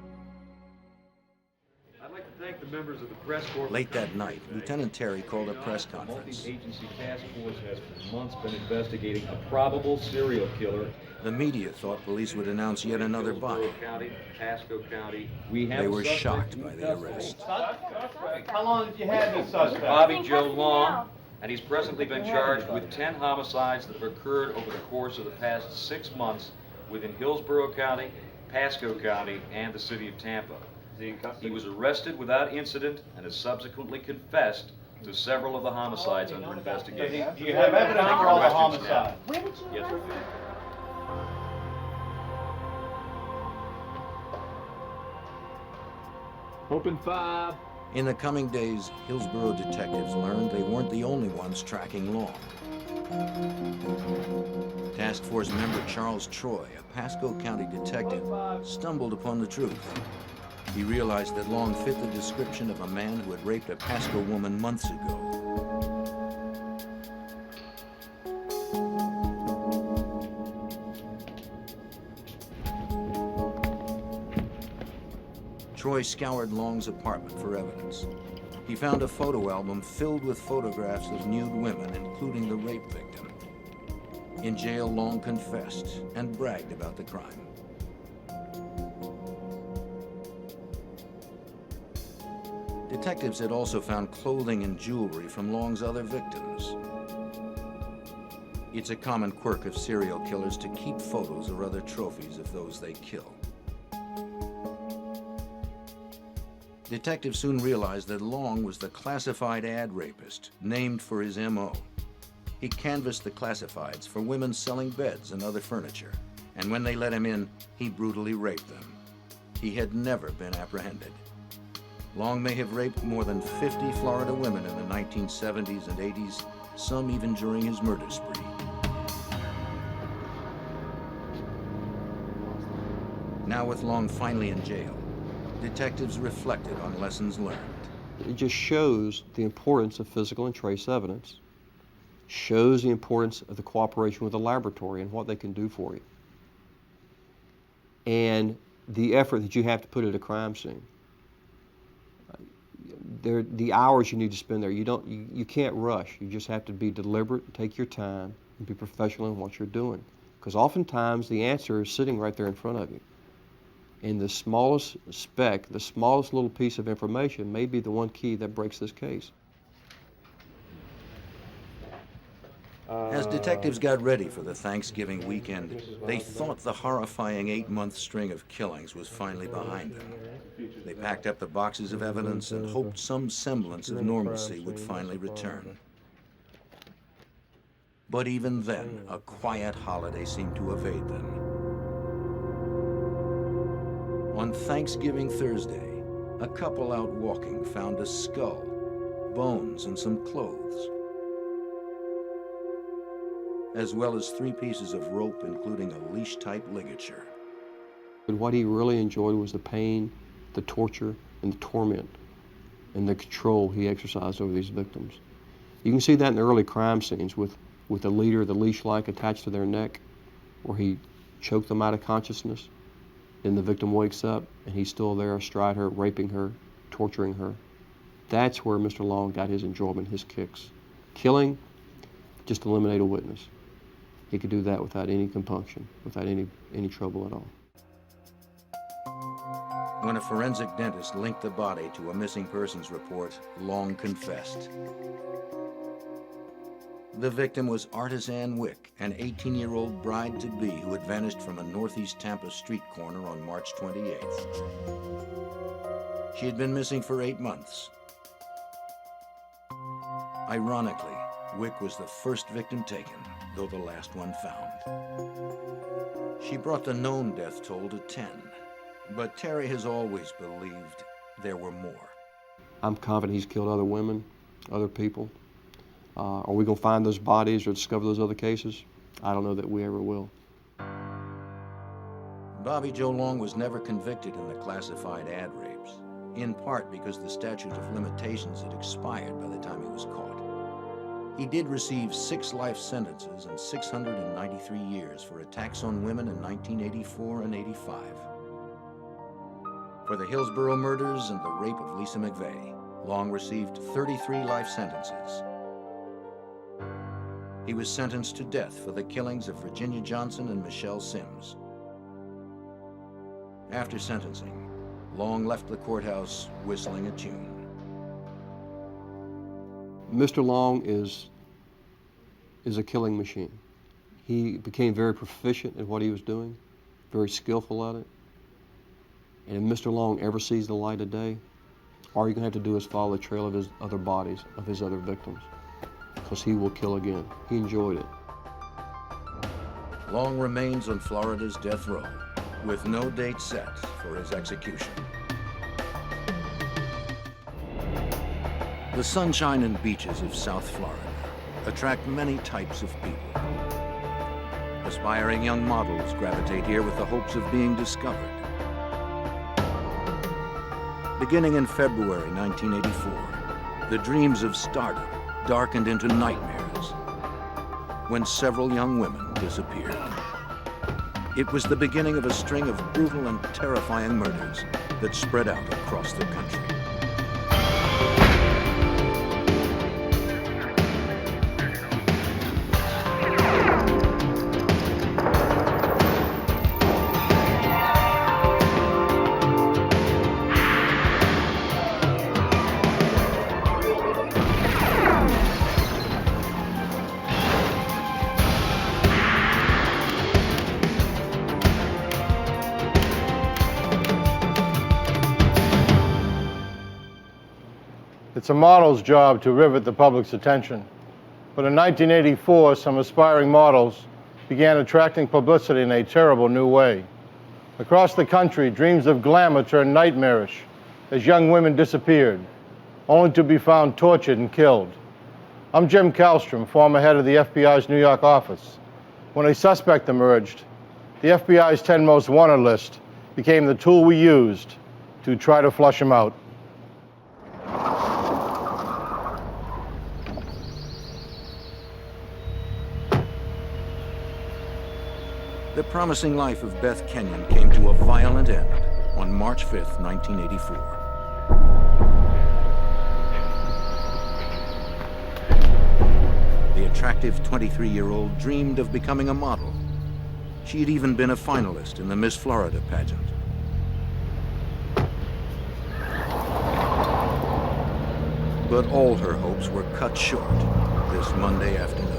I'd like to thank the members of the press corps. Late that night, Lieutenant Terry called a press conference. The multi-agency task force has for months been investigating a probable serial killer. The media thought police would announce yet another body. County, Pasco County. They were shocked by the arrest. How long have you had this suspect? Bobby Joe Long, and he's presently been charged with 10 homicides that have occurred over the course of the past 6 months within Hillsborough County, Pasco County, and the city of Tampa. He was arrested without incident and has subsequently confessed to several of the homicides under investigation. Do you have evidence for all the homicides? Where did you Yes, arrest sir. him? Open 5. In the coming days, Hillsborough detectives learned they weren't the only ones tracking Long. Task Force member Charles Troy, a Pasco County detective, stumbled upon the truth. He realized that Long fit the description of a man who had raped a Pasco woman months ago. Troy scoured Long's apartment for evidence. He found a photo album filled with photographs of nude women, including the rape victim. In jail, Long confessed and bragged about the crime. Detectives had also found clothing and jewelry from Long's other victims. It's a common quirk of serial killers to keep photos or other trophies of those they kill. Detectives soon realized that Long was the classified ad rapist, named for his M.O. He canvassed the classifieds for women selling beds and other furniture, and when they let him in, he brutally raped them. He had never been apprehended. Long may have raped more than 50 Florida women in the 1970s and 80s, some even during his murder spree. Now with Long finally in jail, detectives reflected on lessons learned. It just shows the importance of physical and trace evidence, shows the importance of the cooperation with the laboratory and what they can do for you, and the effort that you have to put at a crime scene. The hours you need to spend there, you can't rush. You just have to be deliberate, take your time, and be professional in what you're doing. Because oftentimes the answer is sitting right there in front of you. And the smallest speck, the smallest little piece of information may be the one key that breaks this case. As detectives got ready for the Thanksgiving weekend, they thought the horrifying 8-month string of killings was finally behind them. They packed up the boxes of evidence and hoped some semblance of normalcy would finally return. But even then, a quiet holiday seemed to evade them. On Thanksgiving Thursday, a couple out walking found a skull, bones, and some clothes, as well as 3 pieces of rope, including a leash-type ligature. But what he really enjoyed was the pain, the torture, and the torment, and the control he exercised over these victims. You can see that in the early crime scenes with the leader, the leash-like attached to their neck, where he choked them out of consciousness. Then the victim wakes up, and he's still there astride her, raping her, torturing her. That's where Mr. Long got his enjoyment, his kicks. Killing, just eliminate a witness. He could do that without any compunction, without any trouble at all. When a forensic dentist linked the body to a missing persons report, Long confessed. The victim was Artisan Wick, an 18-year-old bride-to-be who had vanished from a northeast Tampa street corner on March 28th. She had been missing for 8 months. Ironically, Wick was the first victim taken, though the last one found. She brought the known death toll to 10, but Terry has always believed there were more. I'm confident he's killed other women, other people. Are we going to find those bodies or discover those other cases? I don't know that we ever will. Bobby Joe Long was never convicted in the classified ad rapes, in part because the statute of limitations had expired by the time he was caught. He did receive 6 life sentences and 693 years for attacks on women in 1984 and 85. For the Hillsborough murders and the rape of Lisa McVeigh, Long received 33 life sentences. He was sentenced to death for the killings of Virginia Johnson and Michelle Sims. After sentencing, Long left the courthouse whistling a tune. Mr. Long is a killing machine. He became very proficient at what he was doing, very skillful at it. And if Mr. Long ever sees the light of day, all you're going to have to do is follow the trail of his other bodies, of his other victims, because he will kill again. He enjoyed it. Long remains on Florida's death row, with no date set for his execution. The sunshine and beaches of South Florida attract many types of people. Aspiring young models gravitate here with the hopes of being discovered. Beginning in February 1984, the dreams of stardom darkened into nightmares when several young women disappeared. It was the beginning of a string of brutal and terrifying murders that spread out across the country. It's a model's job to rivet the public's attention. But in 1984, some aspiring models began attracting publicity in a terrible new way. Across the country, dreams of glamour turned nightmarish as young women disappeared, only to be found tortured and killed. I'm Jim Kallstrom, former head of the FBI's New York office. When a suspect emerged, the FBI's 10 most wanted list became the tool we used to try to flush him out. The promising life of Beth Kenyon came to a violent end on March 5th, 1984. The attractive 23-year-old dreamed of becoming a model. She had even been a finalist in the Miss Florida pageant. But all her hopes were cut short this Monday afternoon.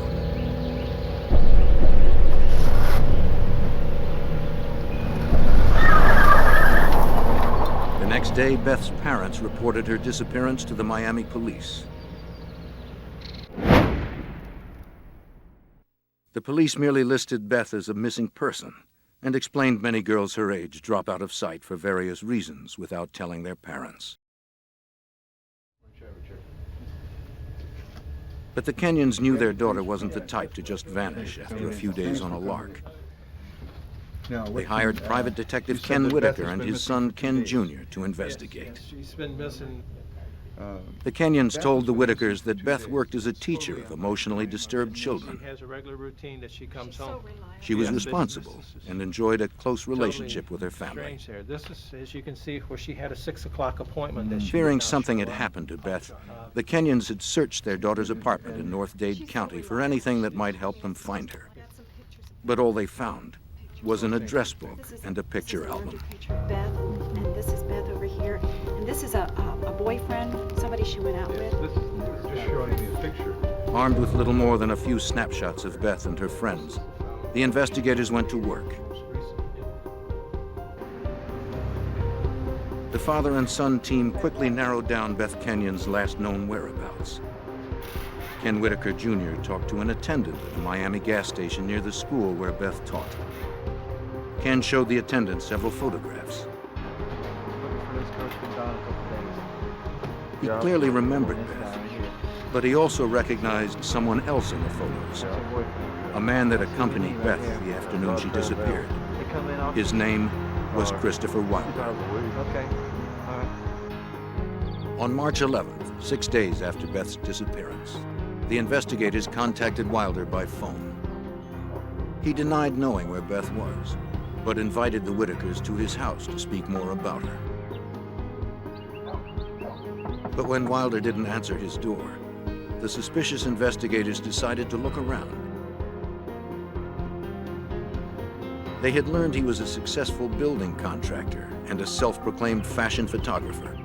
The next day, Beth's parents reported her disappearance to the Miami police. The police merely listed Beth as a missing person and explained many girls her age drop out of sight for various reasons without telling their parents. But the Kenyons knew their daughter wasn't the type to just vanish after a few days on a lark. They hired private detective Ken Whitaker and his son Ken Jr. to investigate. She's been missing. The Kenyons told the Whitakers that Beth worked as a teacher of emotionally disturbed children. She has a regular routine that she comes home. She was responsible and enjoyed a close relationship with her family. Strange there. This is, as you can see, where she had a 6 o'clock appointment. That she Fearing did not something show had up. happened to Beth, the Kenyons had searched their daughter's apartment in North Dade County for anything that might help them find her. But all they found was an address book and a picture album. Picture of Beth, and this is Beth over here, and this is a boyfriend, somebody she went out with. Just showing me a picture. Armed with little more than a few snapshots of Beth and her friends, the investigators went to work. The father and son team quickly narrowed down Beth Kenyon's last known whereabouts. Ken Whitaker Jr. talked to an attendant at a Miami gas station near the school where Beth taught. Ken showed the attendant several photographs. He clearly remembered Beth, but he also recognized someone else in the photos, a man that accompanied Beth the afternoon she disappeared. His name was Christopher Wilder. On March 11th, 6 days after Beth's disappearance, the investigators contacted Wilder by phone. He denied knowing where Beth was, but invited the Whitakers to his house to speak more about her. But when Wilder didn't answer his door, the suspicious investigators decided to look around. They had learned he was a successful building contractor and a self-proclaimed fashion photographer.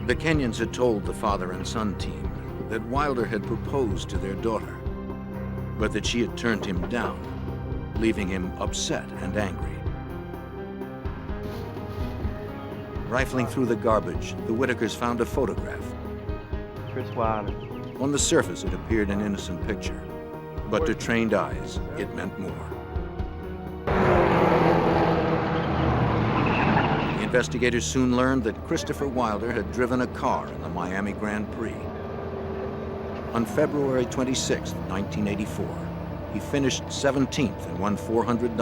The Kenyons had told the father and son team that Wilder had proposed to their daughter, but that she had turned him down, leaving him upset and angry. Rifling through the garbage, the Whitakers found a photograph. Chris Wilder. On the surface, it appeared an innocent picture, but to trained eyes, it meant more. The investigators soon learned that Christopher Wilder had driven a car in the Miami Grand Prix. On February 26, 1984, he finished 17th and won $400.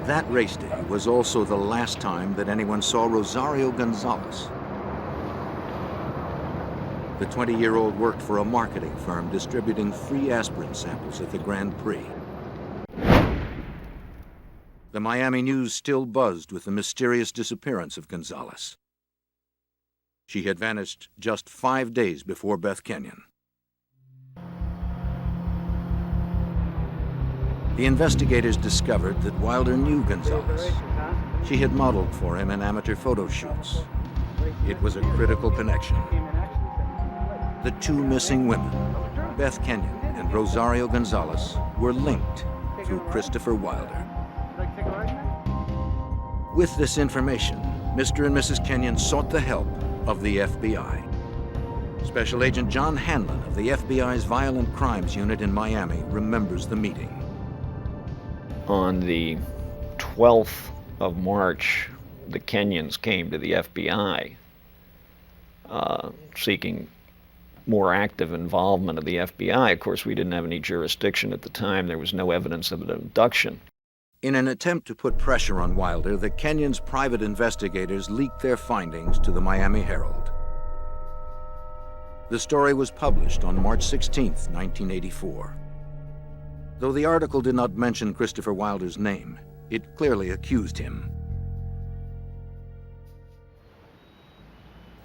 That race day was also the last time that anyone saw Rosario Gonzalez. The 20-year-old worked for a marketing firm distributing free aspirin samples at the Grand Prix. The Miami news still buzzed with the mysterious disappearance of Gonzalez. She had vanished just 5 days before Beth Kenyon. The investigators discovered that Wilder knew Gonzalez. She had modeled for him in amateur photo shoots. It was a critical connection. The two missing women, Beth Kenyon and Rosario Gonzalez, were linked through Christopher Wilder. With this information, Mr. and Mrs. Kenyon sought the help of the FBI. Special Agent John Hanlon of the FBI's Violent Crimes Unit in Miami remembers the meeting. On the 12th of March, the Kenyons came to the FBI seeking more active involvement of the FBI. Of course, we didn't have any jurisdiction at the time. There was no evidence of an abduction. In an attempt to put pressure on Wilder, the Kenyons' private investigators leaked their findings to the Miami Herald. The story was published on March 16, 1984. Though the article did not mention Christopher Wilder's name, it clearly accused him.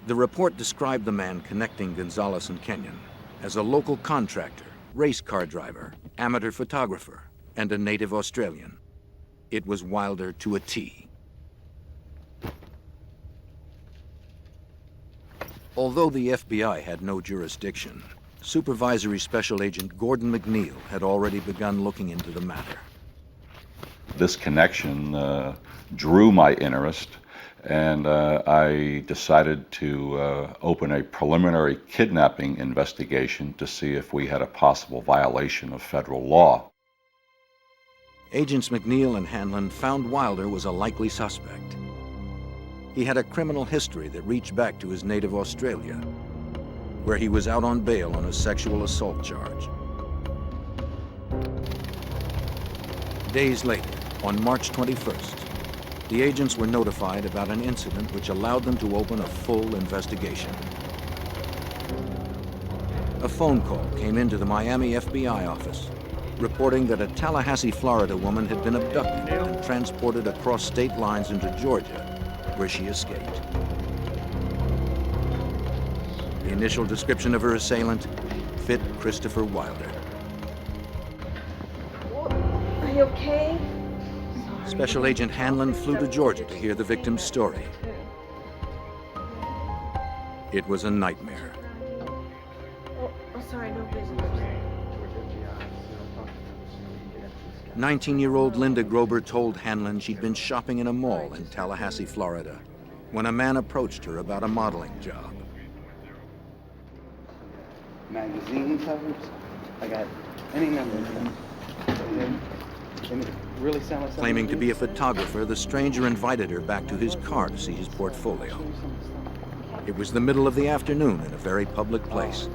The report described the man connecting Gonzalez and Kenyon as a local contractor, race car driver, amateur photographer, and a native Australian. It was Wilder to a T. Although the FBI had no jurisdiction, Supervisory Special Agent Gordon McNeil had already begun looking into the matter. This connection drew my interest, and I decided to open a preliminary kidnapping investigation to see if we had a possible violation of federal law. Agents McNeil and Hanlon found Wilder was a likely suspect. He had a criminal history that reached back to his native Australia, where he was out on bail on a sexual assault charge. Days later, on March 21st, the agents were notified about an incident which allowed them to open a full investigation. A phone call came into the Miami FBI office reporting that a Tallahassee, Florida woman had been abducted and transported across state lines into Georgia, where she escaped. The initial description of her assailant fit Christopher Wilder. Are you okay? Special Agent Hanlon flew to Georgia to hear the victim's story. It was a nightmare. Oh, sorry, no business. 19-year-old Linda Grober told Hanlon she'd been shopping in a mall in Tallahassee, Florida, when a man approached her about a modeling job. magazine covers. I got any number of them. And it really sound like Claiming to be a photographer, the stranger invited her back to his car to see his portfolio. It was the middle of the afternoon in a very public place,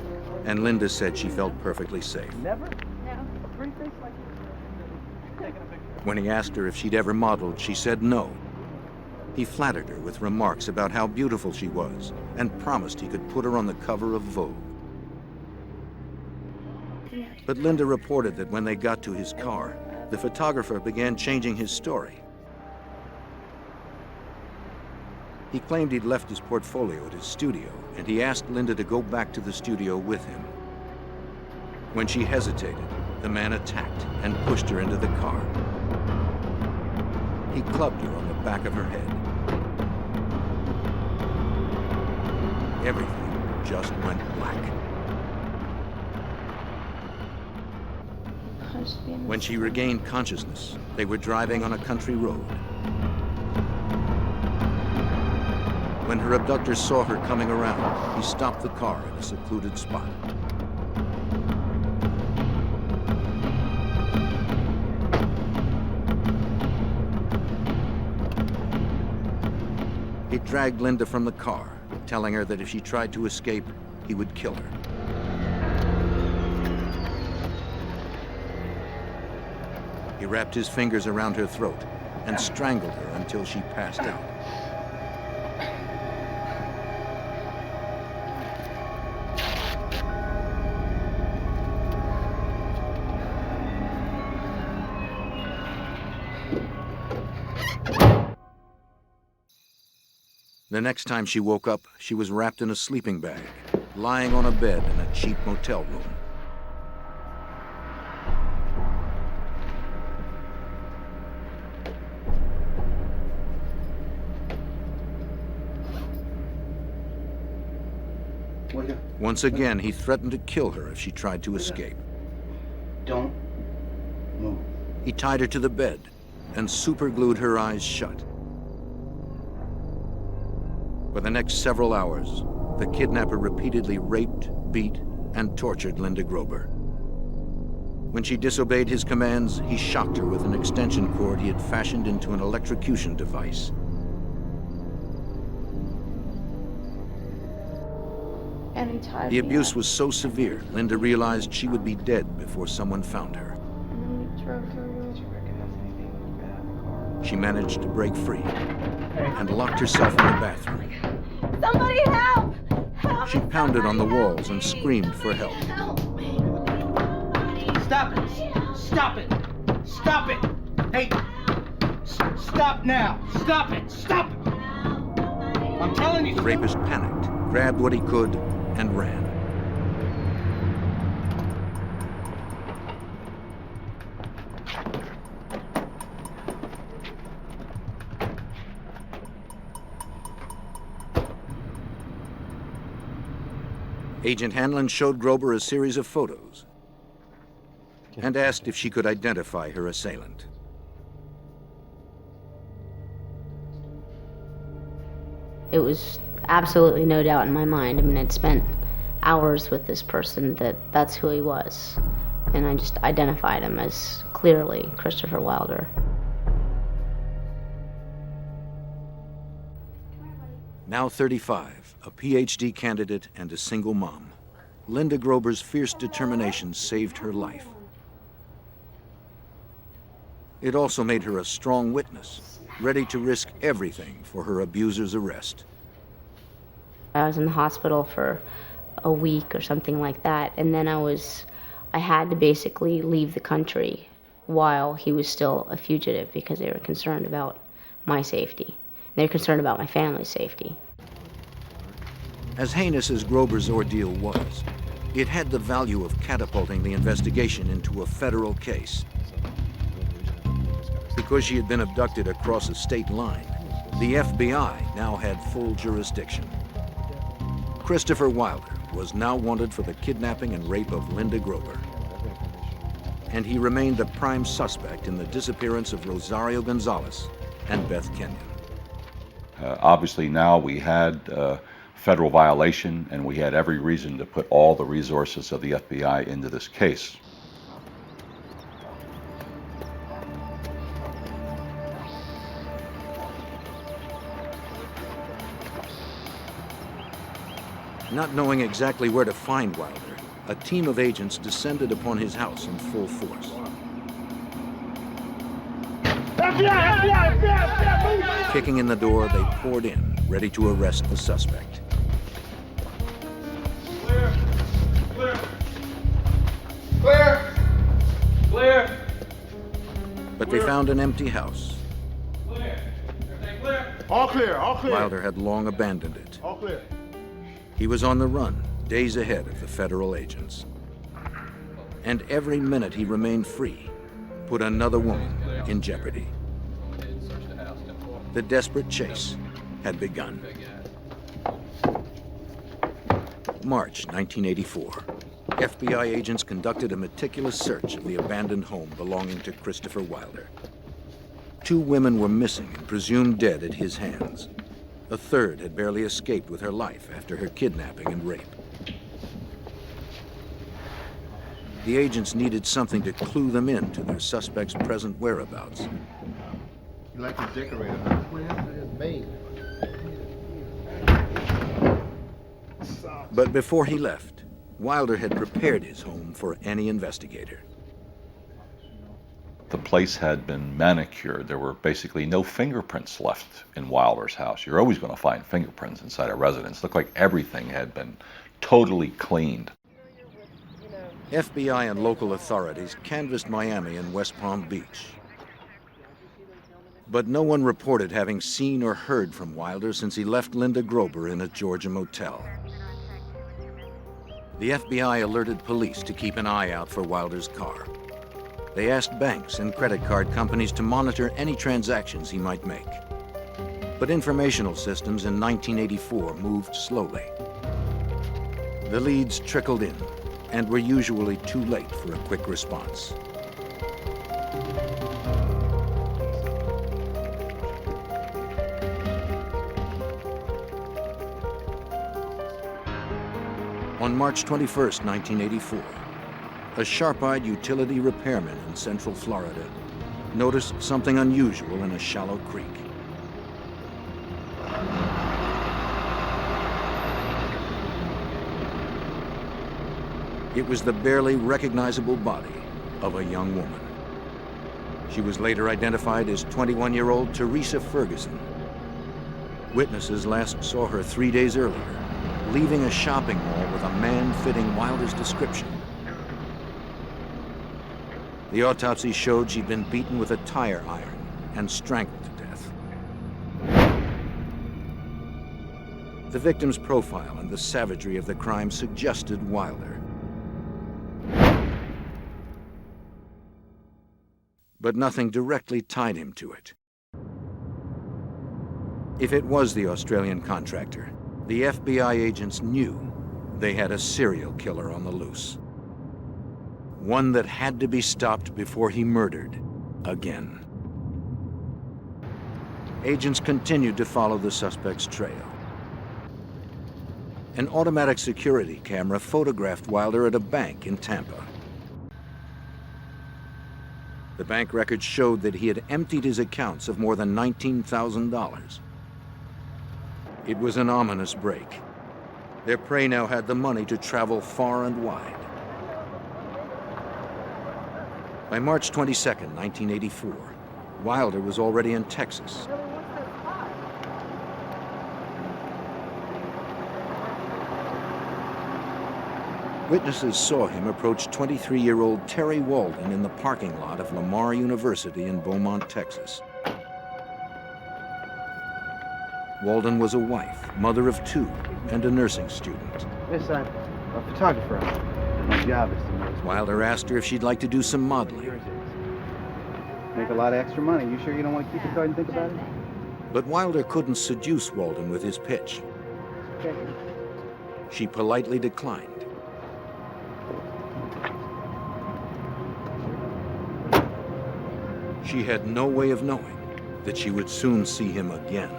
and Linda said she felt perfectly safe. Never? No. When he asked her if she'd ever modeled, she said no. He flattered her with remarks about how beautiful she was and promised he could put her on the cover of Vogue. But Linda reported that when they got to his car, the photographer began changing his story. He claimed he'd left his portfolio at his studio, and he asked Linda to go back to the studio with him. When she hesitated, the man attacked and pushed her into the car. He clubbed her on the back of her head. Everything just went black. When she regained consciousness, they were driving on a country road. When her abductor saw her coming around, he stopped the car in a secluded spot. He dragged Linda from the car, telling her that if she tried to escape, he would kill her. He wrapped his fingers around her throat and strangled her until she passed out. The next time she woke up, she was wrapped in a sleeping bag, lying on a bed in a cheap motel room. Once again, he threatened to kill her if she tried to escape. Don't move. He tied her to the bed and superglued her eyes shut. For the next several hours, the kidnapper repeatedly raped, beat, and tortured Linda Grober. When she disobeyed his commands, he shocked her with an extension cord he had fashioned into an electrocution device. And he tied The me abuse up. was so severe, Linda realized she would be dead before someone found her. And then we drove through. She managed to break free and locked herself in the bathroom. Somebody help! Help! She pounded on the walls and screamed for help. Help me! Stop it! Stop it! Stop it! Hey! Stop now! Stop it! Stop it! I'm telling you. The rapist panicked, grabbed what he could, and ran. Agent Hanlon showed Grober a series of photos and asked if she could identify her assailant. It was absolutely no doubt in my mind. I mean, I'd spent hours with this person that's who he was. And I just identified him as clearly Christopher Wilder. Now 35, a PhD candidate and a single mom, Linda Grober's fierce determination saved her life. It also made her a strong witness, ready to risk everything for her abuser's arrest. I was in the hospital for a week or something like that, and then I had to basically leave the country while he was still a fugitive because they were concerned about my safety. They were concerned about my family's safety. As heinous as Grober's ordeal was, it had the value of catapulting the investigation into a federal case. Because she had been abducted across a state line, the FBI now had full jurisdiction. Christopher Wilder was now wanted for the kidnapping and rape of Linda Grober. And he remained the prime suspect in the disappearance of Rosario Gonzalez and Beth Kenyon. Obviously now we had federal violation, and we had every reason to put all the resources of the FBI into this case. Not knowing exactly where to find Wilder, a team of agents descended upon his house in full force. Kicking in the door, they poured in, ready to arrest the suspect. Clear! Clear! But they found an empty house. Clear! Everything clear? All clear, all clear. Wilder had long abandoned it. All clear. He was on the run, days ahead of the federal agents. And every minute he remained free put another woman in jeopardy. The desperate chase had begun. March 1984. FBI agents conducted a meticulous search of the abandoned home belonging to Christopher Wilder. 2 women were missing and presumed dead at his hands. A third had barely escaped with her life after her kidnapping and rape. The agents needed something to clue them in to their suspect's present whereabouts. You like to decorate a house? What happened to his maid? But before he left, Wilder had prepared his home for any investigator. The place had been manicured. There were basically no fingerprints left in Wilder's house. You're always going to find fingerprints inside a residence. It looked like everything had been totally cleaned. FBI and local authorities canvassed Miami and West Palm Beach. But no one reported having seen or heard from Wilder since he left Linda Grober in a Georgia motel. The FBI alerted police to keep an eye out for Wilder's car. They asked banks and credit card companies to monitor any transactions he might make. But informational systems in 1984 moved slowly. The leads trickled in and were usually too late for a quick response. On March 21st, 1984, a sharp-eyed utility repairman in Central Florida noticed something unusual in a shallow creek. It was the barely recognizable body of a young woman. She was later identified as 21-year-old Teresa Ferguson. Witnesses last saw her 3 days earlier, leaving a shopping mall with a man fitting Wilder's description. The autopsy showed she'd been beaten with a tire iron and strangled to death. The victim's profile and the savagery of the crime suggested Wilder. But nothing directly tied him to it. If it was the Australian contractor, the FBI agents knew they had a serial killer on the loose. One that had to be stopped before he murdered again. Agents continued to follow the suspect's trail. An automatic security camera photographed Wilder at a bank in Tampa. The bank records showed that he had emptied his accounts of more than $19,000. It was an ominous break. Their prey now had the money to travel far and wide. By March 22nd, 1984, Wilder was already in Texas. Witnesses saw him approach 23-year-old Terry Walden in the parking lot of Lamar University in Beaumont, Texas. Walden was a wife, mother of 2, and a nursing student. Yes, I'm a photographer. My job is to make. Wilder asked her if she'd like to do some modeling. Make a lot of extra money. You sure you don't want to keep the card and think about it? But Wilder couldn't seduce Walden with his pitch. Okay. She politely declined. She had no way of knowing that she would soon see him again.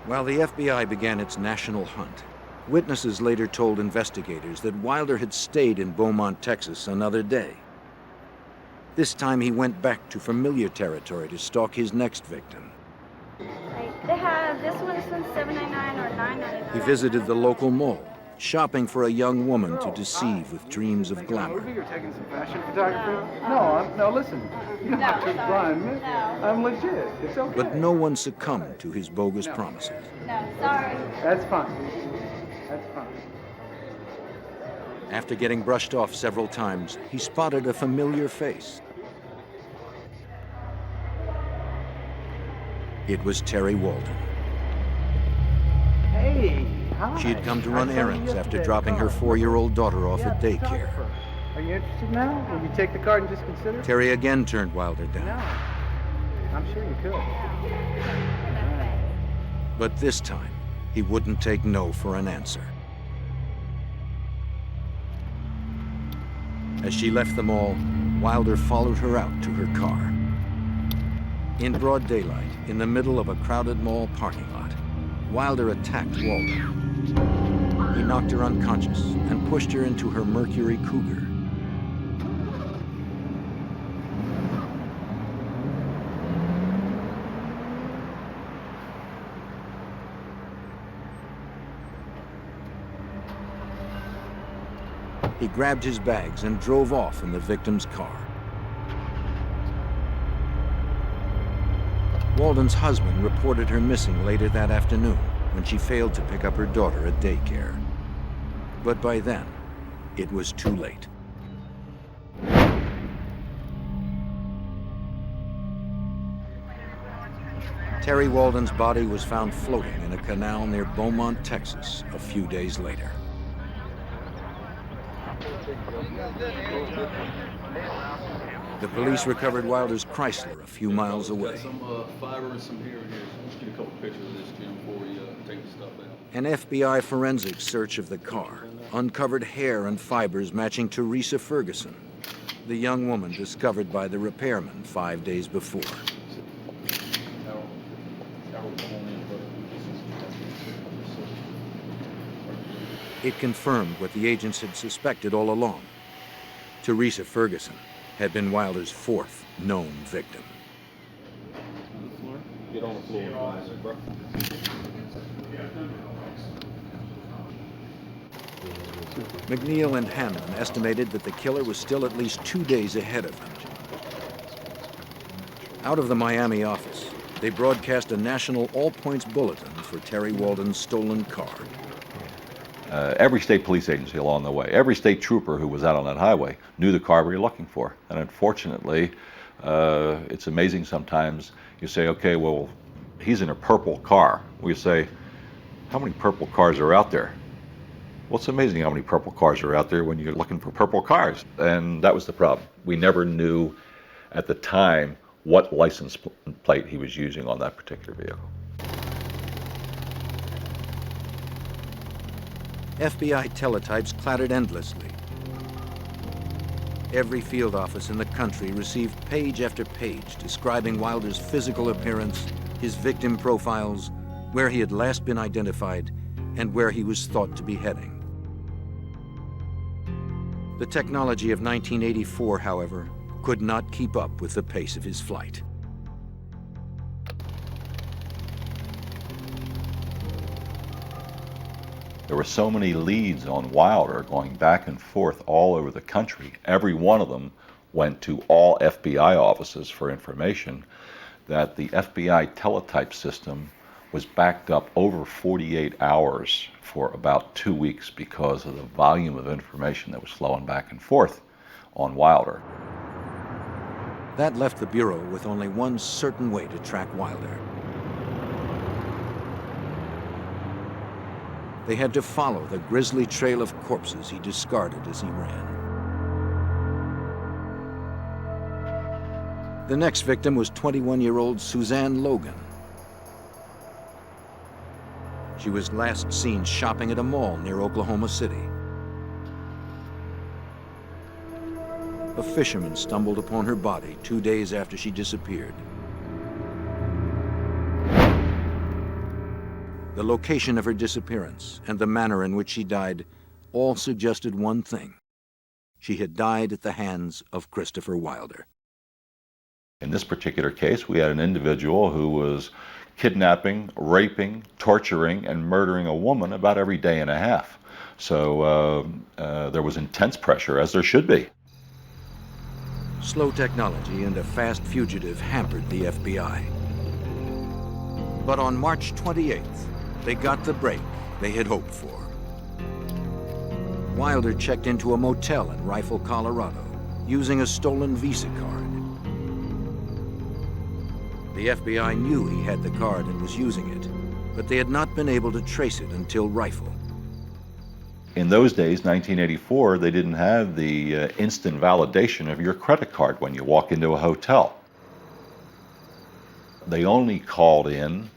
While the FBI began its national hunt, witnesses later told investigators that Wilder had stayed in Beaumont, Texas another day. This time he went back to familiar territory to stalk his next victim. Like, they have, this one's from $7.99 or $9.99. He visited the local mall, shopping for a young woman to deceive with dreams of glamour. You're taking some fashion photography? No, listen. You're not just blind, man. I'm legit. It's okay. But no one succumbed to his bogus promises. No, sorry. That's fine. That's fine. After getting brushed off several times, he spotted a familiar face. It was Terry Walden. Hey, hi. She had come to run errands after dropping her 4-year-old daughter off at daycare. Are you interested now? Will you take the card and just consider? Terry again turned Wilder down. No. I'm sure you could. But this time, he wouldn't take no for an answer. As she left the mall, Wilder followed her out to her car. In broad daylight, in the middle of a crowded mall parking lot, Wilder attacked Walden. He knocked her unconscious and pushed her into her Mercury Cougar. He grabbed his bags and drove off in the victim's car. Walden's husband reported her missing later that afternoon when she failed to pick up her daughter at daycare. But by then, it was too late. Terry Walden's body was found floating in a canal near Beaumont, Texas, a few days later. The police recovered Wilder's Chrysler a few miles away. Some fiber and some hair in here. Let's get a couple pictures of this, Jim, before we take the stuff out. An FBI forensic search of the car uncovered hair and fibers matching Teresa Ferguson, the young woman discovered by the repairman 5 days before. It confirmed what the agents had suspected all along. Teresa Ferguson had been Wilder's 4th known victim. Get on the floor, bro. McNeil and Hanlon estimated that the killer was still at least 2 days ahead of them. Out of the Miami office, they broadcast a national all-points bulletin for Terry Walden's stolen car. Every state police agency along the way, every state trooper who was out on that highway knew the car we were looking for. And unfortunately, it's amazing sometimes you say, okay, well, he's in a purple car. We say, how many purple cars are out there? Well, it's amazing how many purple cars are out there when you're looking for purple cars. And that was the problem. We never knew at the time what license plate he was using on that particular vehicle. FBI teletypes clattered endlessly. Every field office in the country received page after page describing Wilder's physical appearance, his victim profiles, where he had last been identified, and where he was thought to be heading. The technology of 1984, however, could not keep up with the pace of his flight. There were so many leads on Wilder going back and forth all over the country. Every one of them went to all FBI offices for information, that the FBI teletype system was backed up over 48 hours for about 2 weeks because of the volume of information that was flowing back and forth on Wilder. That left the Bureau with only one certain way to track Wilder. They had to follow the grisly trail of corpses he discarded as he ran. The next victim was 21-year-old Suzanne Logan. She was last seen shopping at a mall near Oklahoma City. A fisherman stumbled upon her body 2 days after she disappeared. the location of her disappearance, and the manner in which she died all suggested one thing. She had died at the hands of Christopher Wilder. In this particular case, we had an individual who was kidnapping, raping, torturing, and murdering a woman about every day and a half. So there was intense pressure, as there should be. Slow technology and a fast fugitive hampered the FBI. But on March 28th, they got the break they had hoped for. Wilder checked into a motel in Rifle, Colorado, using a stolen Visa card. The FBI knew he had the card and was using it, but they had not been able to trace it until Rifle. In those days, 1984, they didn't have the instant validation of your credit card when you walk into a hotel. They only called in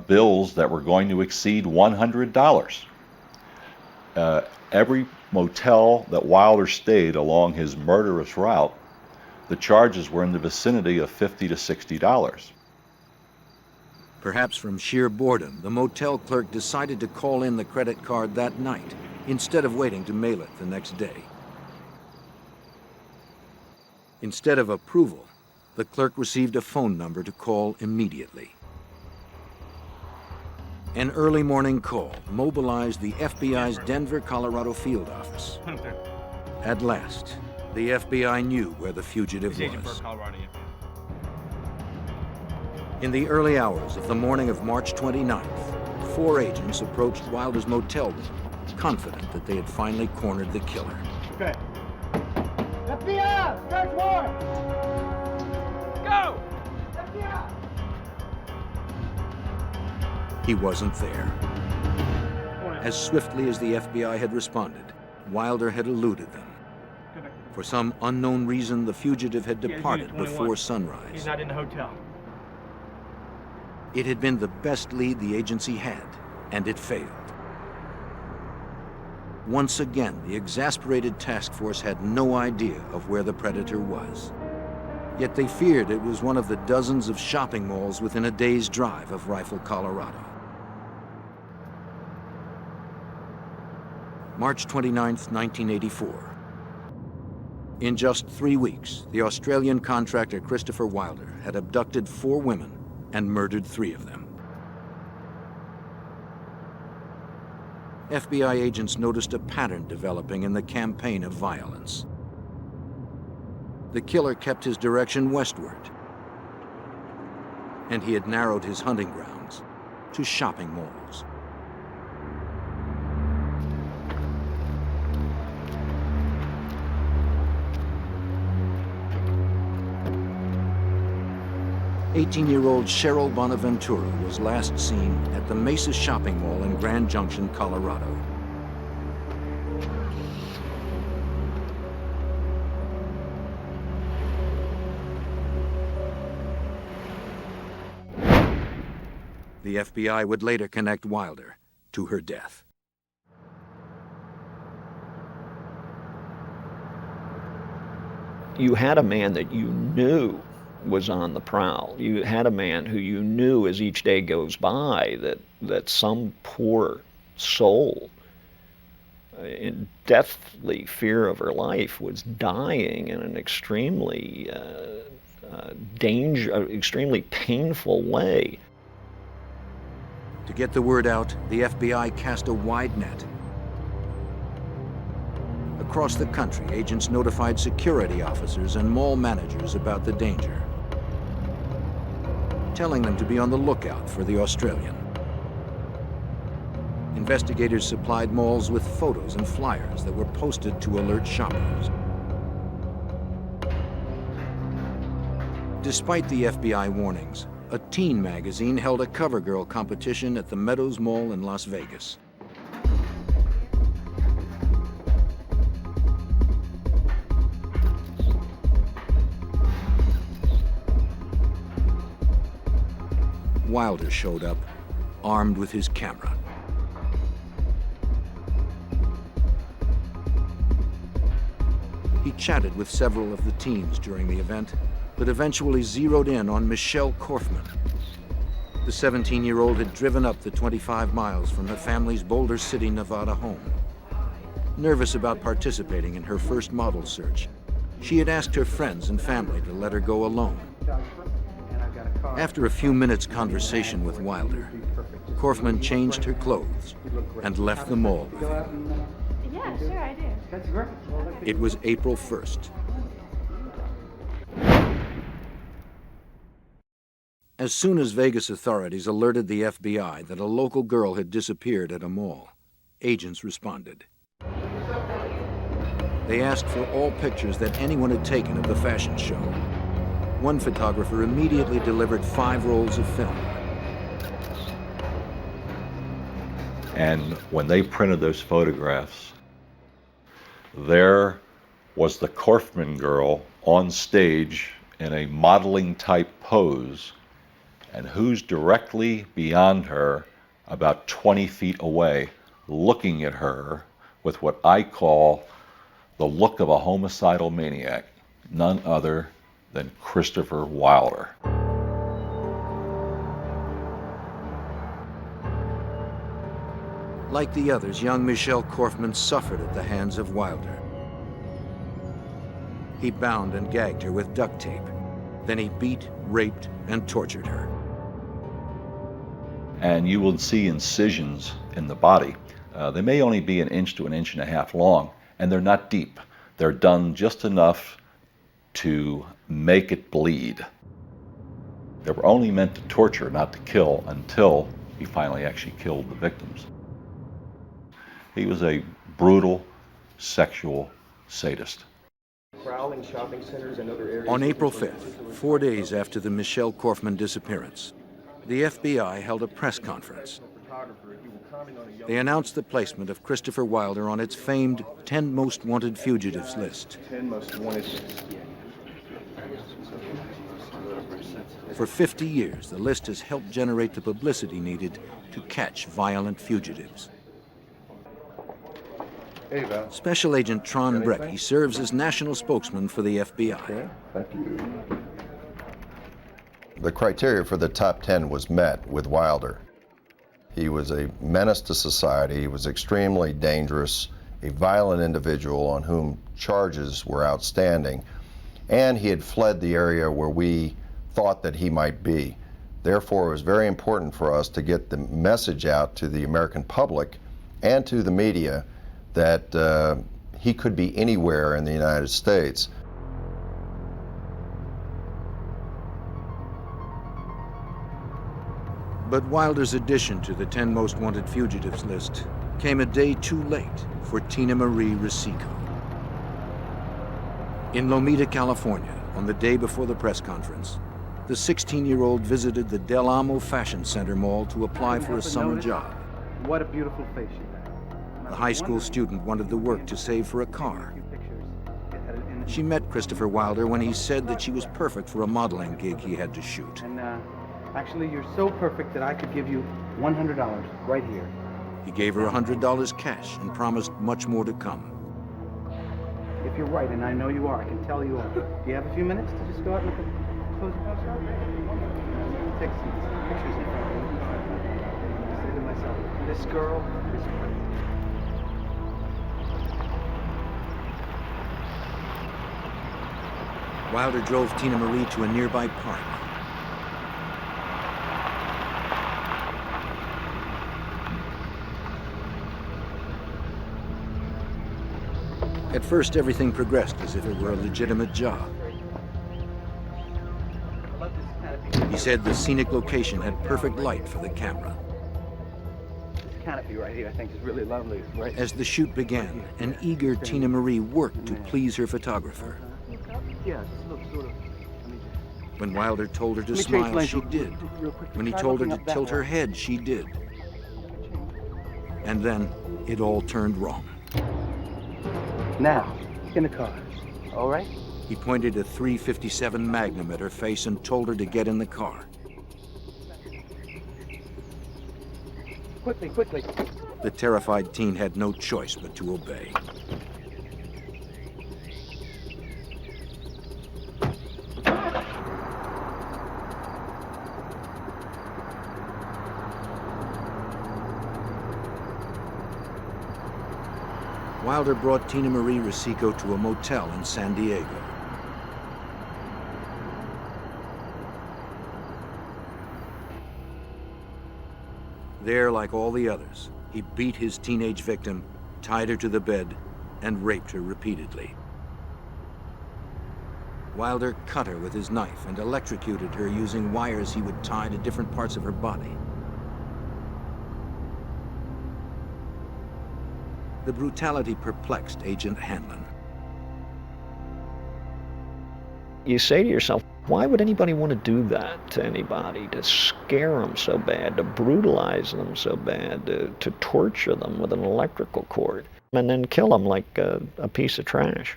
bills that were going to exceed $100. Every motel that Wilder stayed along his murderous route, the charges were in the vicinity of $50 to $60. Perhaps from sheer boredom, the motel clerk decided to call in the credit card that night, instead of waiting to mail it the next day. Instead of approval, the clerk received a phone number to call immediately. An early morning call mobilized the FBI's Denver, Colorado field office. At last, the FBI knew where the fugitive was. In the early hours of the morning of March 29th, 4 agents approached Wilder's motel room, confident that they had finally cornered the killer. Okay. FBI! Search warrant! Go! FBI! He wasn't there. As swiftly as the FBI had responded, Wilder had eluded them. For some unknown reason, the fugitive had departed before sunrise. He's not in the hotel. It had been the best lead the agency had, and it failed. Once again, the exasperated task force had no idea of where the predator was. Yet they feared it was one of the dozens of shopping malls within a day's drive of Rifle, Colorado. March 29th, 1984. In just 3 weeks, the Australian contractor Christopher Wilder had abducted 4 women and murdered 3 of them. FBI agents noticed a pattern developing in the campaign of violence. The killer kept his direction westward, and he had narrowed his hunting grounds to shopping malls. "18-year-old Cheryl Bonaventura was last seen at the Mesa Shopping Mall in Grand Junction, Colorado. The FBI would later connect Wilder to her death. You had a man that you knew was on the prowl. You had a man who you knew as each day goes by that some poor soul in deathly fear of her life was dying in an extremely extremely painful way. To get the word out, the FBI cast a wide net. Across the country, agents notified security officers and mall managers about the danger, telling them to be on the lookout for the Australian. Investigators supplied malls with photos and flyers that were posted to alert shoppers. Despite the FBI warnings, a teen magazine held a cover girl competition at the Meadows Mall in Las Vegas. Wilder showed up, armed with his camera. He chatted with several of the teens during the event, but eventually zeroed in on Michelle Korfman. The 17-year-old had driven up the 25 miles from her family's Boulder City, Nevada home. Nervous about participating in her first model search, she had asked her friends and family to let her go alone. After a few minutes' conversation with Wilder, Korfman changed her clothes and left the mall with him. Yeah, sure, I do. That's great. It was April 1st. As soon as Vegas authorities alerted the FBI that a local girl had disappeared at a mall, agents responded. They asked for all pictures that anyone had taken of the fashion show. One photographer immediately delivered 5 rolls of film. And when they printed those photographs, there was the Korfman girl on stage in a modeling type pose, and who's directly beyond her, about 20 feet away, looking at her with what I call the look of a homicidal maniac, none other than Christopher Wilder. Like the others, young Michelle Korfman suffered at the hands of Wilder. He bound and gagged her with duct tape. Then he beat, raped, and tortured her. And you will see incisions in the body. They may only be 1 inch to 1.5 inches long, and they're not deep. They're done just enough to make it bleed. They were only meant to torture, not to kill, until he finally actually killed the victims. He was a brutal sexual sadist. Prowling shopping centers and other areas. On April 5th, 4 days after the Michelle Korfman disappearance, the FBI held a press conference. They announced the placement of Christopher Wilder on its famed 10 Most Wanted Fugitives list. 10 most wanted. For 50 years, the list has helped generate the publicity needed to catch violent fugitives. Hey, Val. Special Agent Tron Brecky serves as national spokesman for the FBI. Thank you. The criteria for the top 10 was met with Wilder. He was a menace to society, he was extremely dangerous, a violent individual on whom charges were outstanding, and he had fled the area where we thought that he might be. Therefore, it was very important for us to get the message out to the American public and to the media that he could be anywhere in the United States. But Wilder's addition to the 10 Most Wanted Fugitives list came a day too late for Tina Marie Risico. In Lomita, California, on the day before the press conference, the 16-year-old visited the Del Amo Fashion Center mall to apply for a summer job. What a beautiful face you have. The high school student wanted the work to save for a car. She met Christopher Wilder when he said that she was perfect for a modeling gig he had to shoot. And actually, you're so perfect that I could give you $100 right here. He gave her $100 cash and promised much more to come. If you're right, and I know you are, I can tell you are. Do you have a few minutes to just go out and look at close your house? Take some pictures in front of you. I say to myself, this girl is perfect. Wilder drove Tina Marie to a nearby park. At first, everything progressed as if it were a legitimate job. He said the scenic location had perfect light for the camera. This canopy right here, I think, is really lovely. Right? As the shoot began, an eager Tina Marie worked to please her photographer. Yeah, just look sort of. When Wilder told her to Let me change smile, lanes she did. real quick. When he Try told her looking to up that tilt her way. head, she did. And then it all turned wrong. Now, in the car. All right? He pointed a .357 Magnum at her face and told her to get in the car. Quickly, quickly. The terrified teen had no choice but to obey. Wilder brought Tina Marie Rosico to a motel in San Diego. There, like all the others, he beat his teenage victim, tied her to the bed, and raped her repeatedly. Wilder cut her with his knife and electrocuted her using wires he would tie to different parts of her body. The brutality perplexed Agent Hanlon. You say to yourself, why would anybody want to do that to anybody, to scare them so bad, to brutalize them so bad, to torture them with an electrical cord, and then kill them like a piece of trash?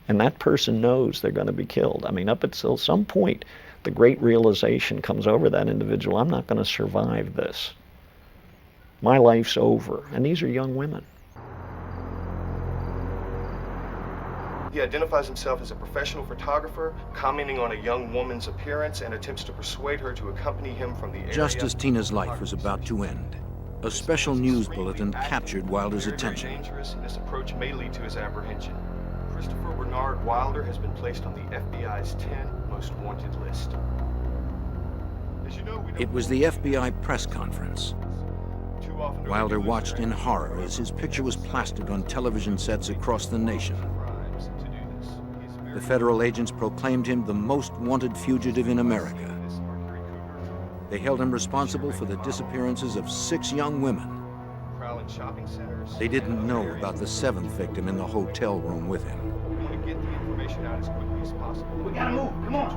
And that person knows they're going to be killed. I mean, up until some point, the great realization comes over that individual, I'm not going to survive this. My life's over. And these are young women. He identifies himself as a professional photographer, commenting on a young woman's appearance and attempts to persuade her to accompany him from the area. Just as Tina's life was about to end, a special news bulletin captured Wilder's attention. Very dangerous, and this approach may lead to his apprehension. Christopher Bernard Wilder has been placed on the FBI's 10 most wanted list. As you know, It was the FBI press conference. Wilder watched in horror as his picture was plastered on television sets across the nation. The federal agents proclaimed him the most wanted fugitive in America. They held him responsible for the disappearances of 6 young women. They didn't know about the 7th victim in the hotel room with him. We want to get the information out as quickly as possible. We gotta move, come on.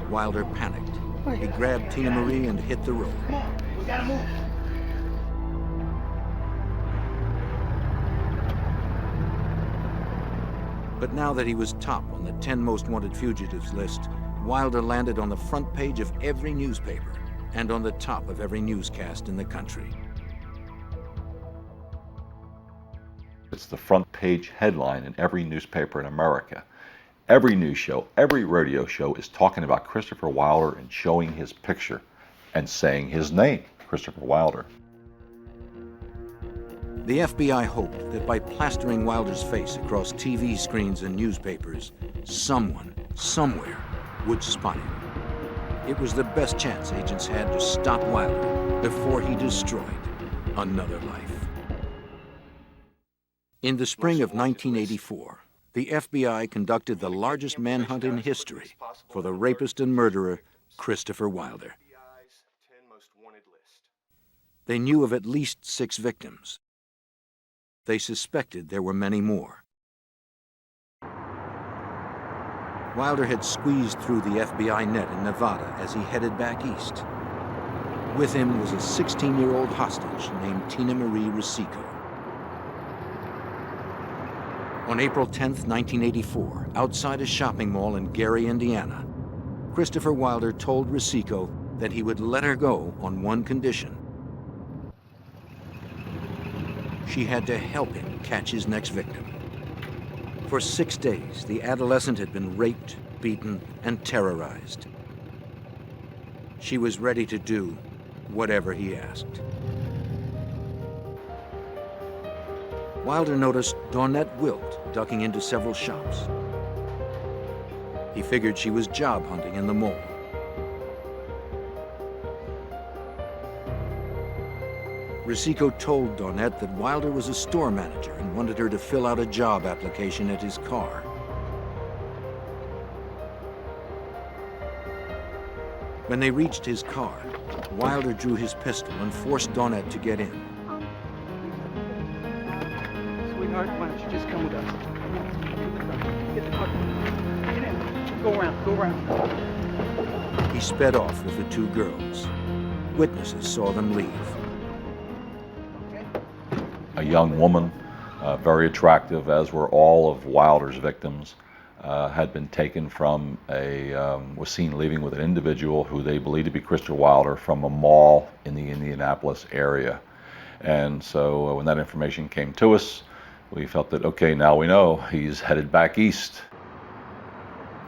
Wilder panicked. He grabbed Tina Marie and hit the road. Come on, we gotta move. But now that he was top on the 10 most wanted fugitives list, Wilder landed on the front page of every newspaper and on the top of every newscast in the country. It's the front page headline in every newspaper in America. Every news show, every radio show is talking about Christopher Wilder and showing his picture and saying his name, Christopher Wilder. The FBI hoped that by plastering Wilder's face across TV screens and newspapers, someone, somewhere, would spot him. It was the best chance agents had to stop Wilder before he destroyed another life. In the spring of 1984, the FBI conducted the largest manhunt in history for the rapist and murderer, Christopher Wilder. They knew of at least 6 victims. They suspected there were many more. Wilder had squeezed through the FBI net in Nevada as he headed back east. With him was a 16-year-old hostage named Tina Marie Rosico. On April 10, 1984, outside a shopping mall in Gary, Indiana, Christopher Wilder told Rosico that he would let her go on one condition. She had to help him catch his next victim. For 6 days, the adolescent had been raped, beaten, and terrorized. She was ready to do whatever he asked. Wilder noticed Dawnette Wilt ducking into several shops. He figured she was job hunting in the mall. Rosico told Dawnette that Wilder was a store manager and wanted her to fill out a job application at his car. When they reached his car, Wilder drew his pistol and forced Dawnette to get in. Sweetheart, why don't you just come with us? Get the car. Get in. Go around. He sped off with the 2 girls. Witnesses saw them leave. A young woman, very attractive, as were all of Wilder's victims, had been taken from was seen leaving with an individual who they believed to be Christopher Wilder from a mall in the Indianapolis area. And so when that information came to us, we felt that, okay, now we know he's headed back east.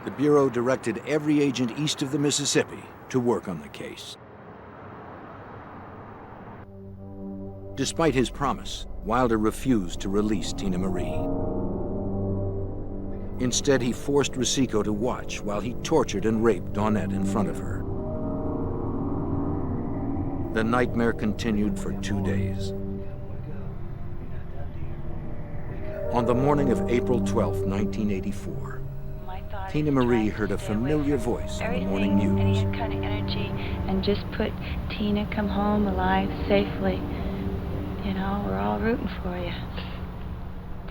The Bureau directed every agent east of the Mississippi to work on the case. Despite his promise, Wilder refused to release Tina Marie. Instead, he forced Rosico to watch while he tortured and raped Dawnette in front of her. The nightmare continued for 2 days. On the morning of April 12, 1984, Tina Marie heard a familiar voice on the morning news. Any kind of energy, and just put Tina come home alive safely. You know, we're all rooting for you.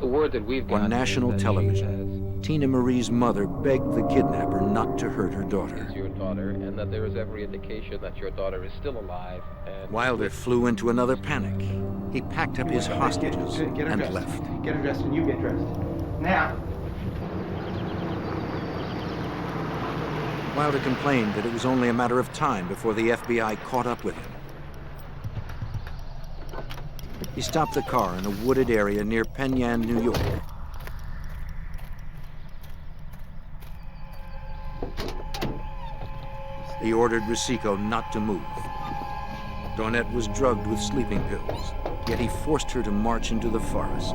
The word that we've got On national television, Tina Marie's mother begged the kidnapper not to hurt her daughter. Your daughter, and that there is every indication that your daughter is still alive. And Wilder flew into another panic. He packed up his hostages and left. Get her dressed and you get dressed. Now. Wilder complained that it was only a matter of time before the FBI caught up with him. He stopped the car in a wooded area near Penn Yan, New York. He ordered Rosico not to move. Dawnette was drugged with sleeping pills, yet he forced her to march into the forest.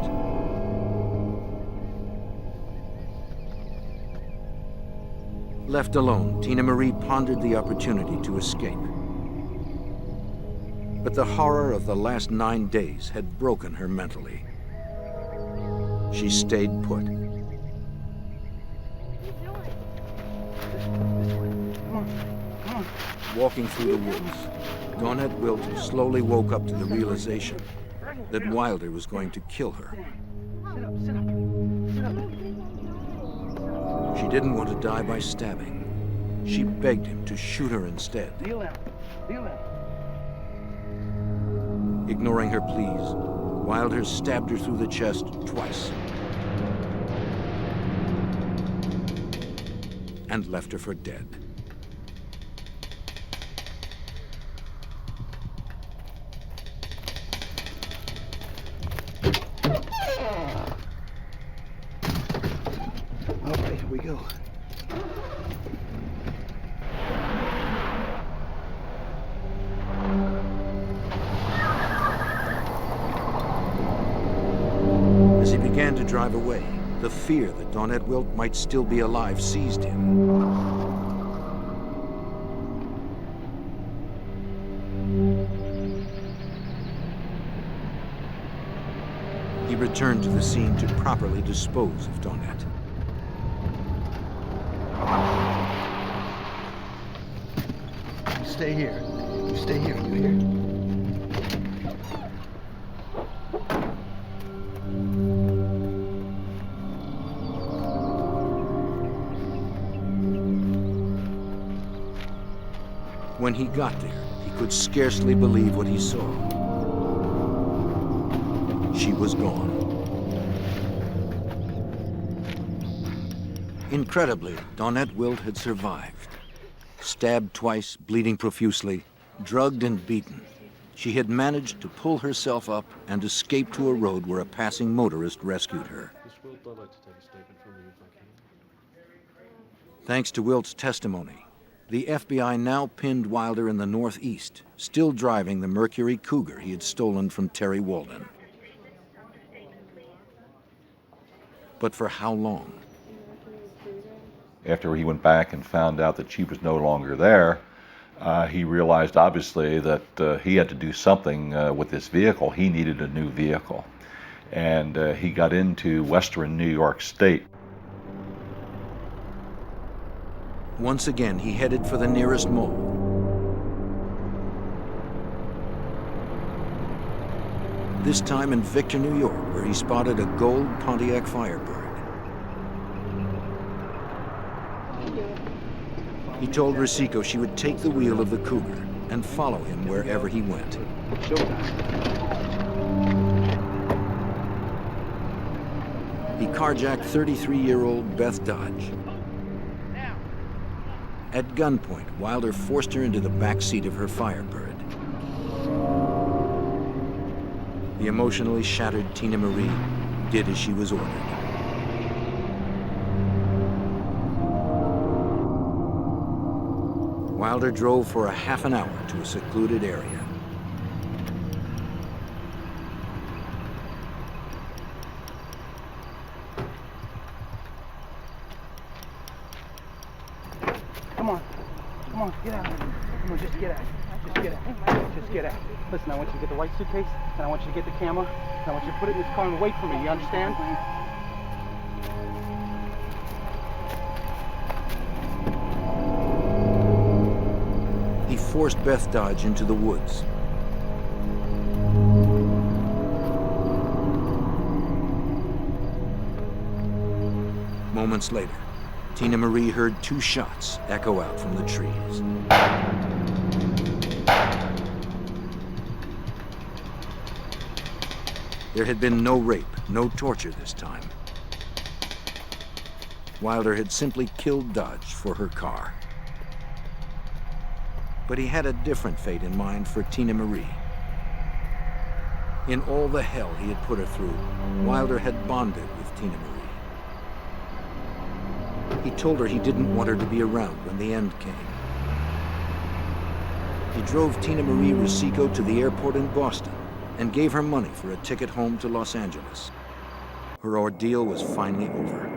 Left alone, Tina Marie pondered the opportunity to escape. But the horror of the last 9 days had broken her mentally. She stayed put. Walking through the woods, Dawnette Wilt slowly woke up to the realization that Wilder was going to kill her. She didn't want to die by stabbing. She begged him to shoot her instead. Ignoring her pleas, Wilder stabbed her through the chest twice and left her for dead. All right, here we go. As he began to drive away, the fear that Dawnette Wilt might still be alive seized him. He returned to the scene to properly dispose of Dawnette. You stay here. You stay here, you hear? When he got there, he could scarcely believe what he saw. She was gone. Incredibly, Dawnette Wilt had survived. Stabbed twice, bleeding profusely, drugged and beaten, she had managed to pull herself up and escape to a road where a passing motorist rescued her. Thanks to Wilt's testimony, the FBI now pinned Wilder in the Northeast, still driving the Mercury Cougar he had stolen from Terry Walden. But for how long? After he went back and found out that she was no longer there, he realized obviously that he had to do something with this vehicle. He needed a new vehicle. And he got into western New York State. Once again, he headed for the nearest mall. This time in Victor, New York, where he spotted a gold Pontiac Firebird. He told Rosico she would take the wheel of the Cougar and follow him wherever he went. He carjacked 33-year-old Beth Dodge. At gunpoint, Wilder forced her into the back seat of her Firebird. The emotionally shattered Tina Marie did as she was ordered. Wilder drove for a half an hour to a secluded area. Just get out. Just get out. Listen, I want you to get the white suitcase, and I want you to get the camera, and I want you to put it in this car and wait for me. You understand? He forced Beth Dodge into the woods. Moments later, Tina Marie heard 2 shots echo out from the trees. There had been no rape, no torture this time. Wilder had simply killed Dodge for her car. But he had a different fate in mind for Tina Marie. In all the hell he had put her through, Wilder had bonded with Tina Marie. He told her he didn't want her to be around when the end came. He drove Tina Marie Rosico to the airport in Boston and gave her money for a ticket home to Los Angeles. Her ordeal was finally over.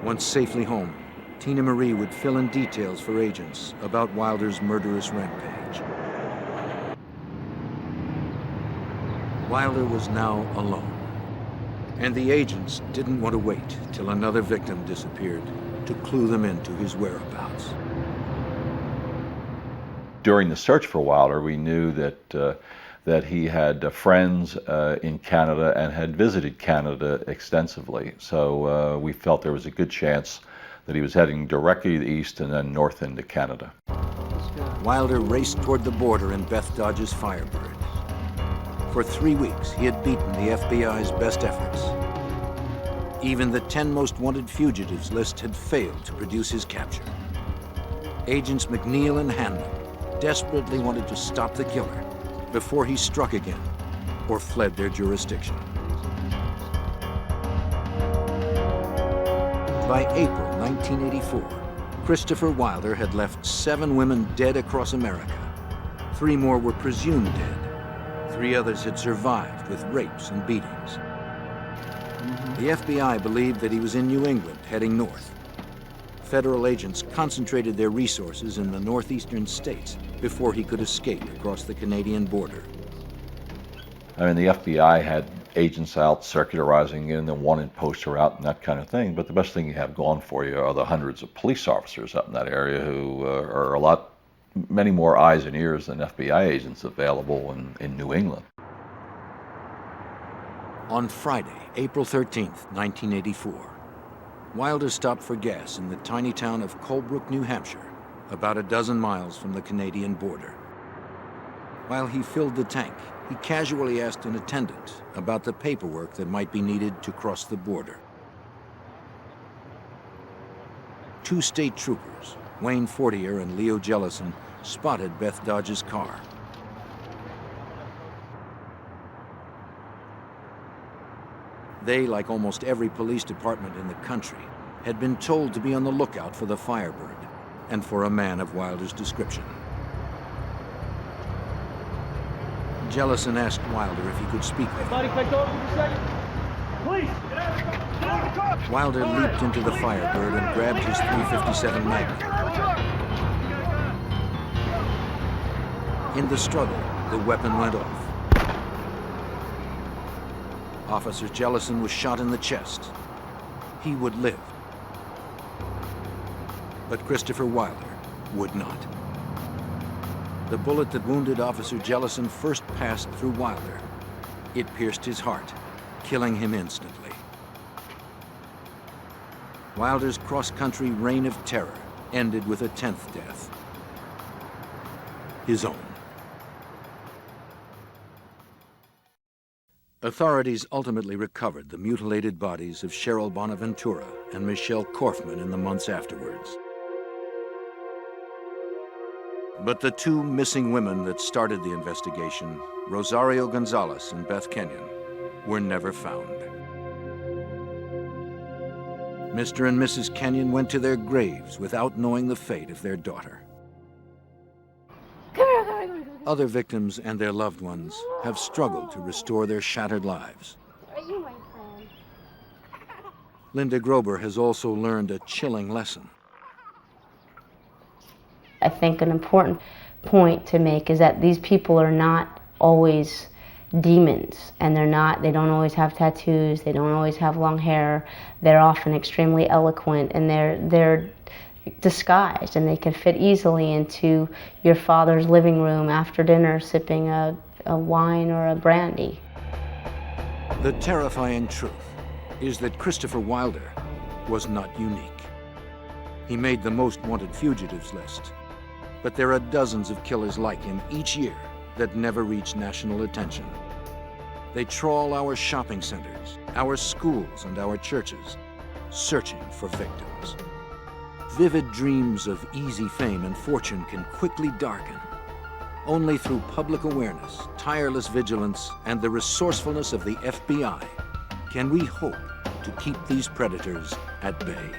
Once safely home, Tina Marie would fill in details for agents about Wilder's murderous rampage. Wilder was now alone, and the agents didn't want to wait till another victim disappeared to clue them into his whereabouts. During the search for Wilder, we knew that he had friends in Canada and had visited Canada extensively. So we felt there was a good chance that he was heading directly to the east and then north into Canada. Wilder raced toward the border in Beth Dodge's Firebird. For 3 weeks, he had beaten the FBI's best efforts. Even the 10 most wanted fugitives list had failed to produce his capture. Agents McNeil and Hanlon desperately wanted to stop the killer before he struck again or fled their jurisdiction. By April 1984, Christopher Wilder had left 7 women dead across America. 3 more were presumed dead. 3 others had survived with rapes and beatings. The FBI believed that he was in New England, heading north. Federal agents concentrated their resources in the northeastern states before he could escape across the Canadian border. I mean, the FBI had agents out circularizing in, the wanted poster out and that kind of thing, but the best thing you have going for you are the hundreds of police officers up in that area who are many more eyes and ears than FBI agents available in New England. On Friday, April 13th, 1984, Wilder stopped for gas in the tiny town of Colebrook, New Hampshire, about a dozen miles from the Canadian border. While he filled the tank, he casually asked an attendant about the paperwork that might be needed to cross the border. 2 state troopers, Wayne Fortier and Leo Jellison, spotted Beth Dodge's car. They, like almost every police department in the country, had been told to be on the lookout for the Firebird and for a man of Wilder's description. Jellison asked Wilder if he could speak with him. Buddy, can I go over for a second? Please! Get out of the car! Wilder leaped into the Firebird and grabbed his .357 Magnum. In the struggle, the weapon went off. Officer Jellison was shot in the chest. He would live. But Christopher Wilder would not. The bullet that wounded Officer Jellison first passed through Wilder. It pierced his heart, killing him instantly. Wilder's cross-country reign of terror ended with a 10th death. His own. Authorities ultimately recovered the mutilated bodies of Cheryl Bonaventura and Michelle Korfman in the months afterwards. But the 2 missing women that started the investigation, Rosario Gonzalez and Beth Kenyon, were never found. Mr. and Mrs. Kenyon went to their graves without knowing the fate of their daughter. Other victims and their loved ones have struggled to restore their shattered lives. Linda Grober has also learned a chilling lesson. I think an important point to make is that these people are not always demons, and they don't always have tattoos, they don't always have long hair. They're often extremely eloquent, and they're disguised, and they can fit easily into your father's living room after dinner sipping a wine or a brandy. The terrifying truth is that Christopher Wilder was not unique. He made the most wanted fugitives list, but there are dozens of killers like him each year that never reach national attention. They trawl our shopping centers, our schools, and our churches, searching for victims. Vivid dreams of easy fame and fortune can quickly darken. Only through public awareness, tireless vigilance, and the resourcefulness of the FBI can we hope to keep these predators at bay.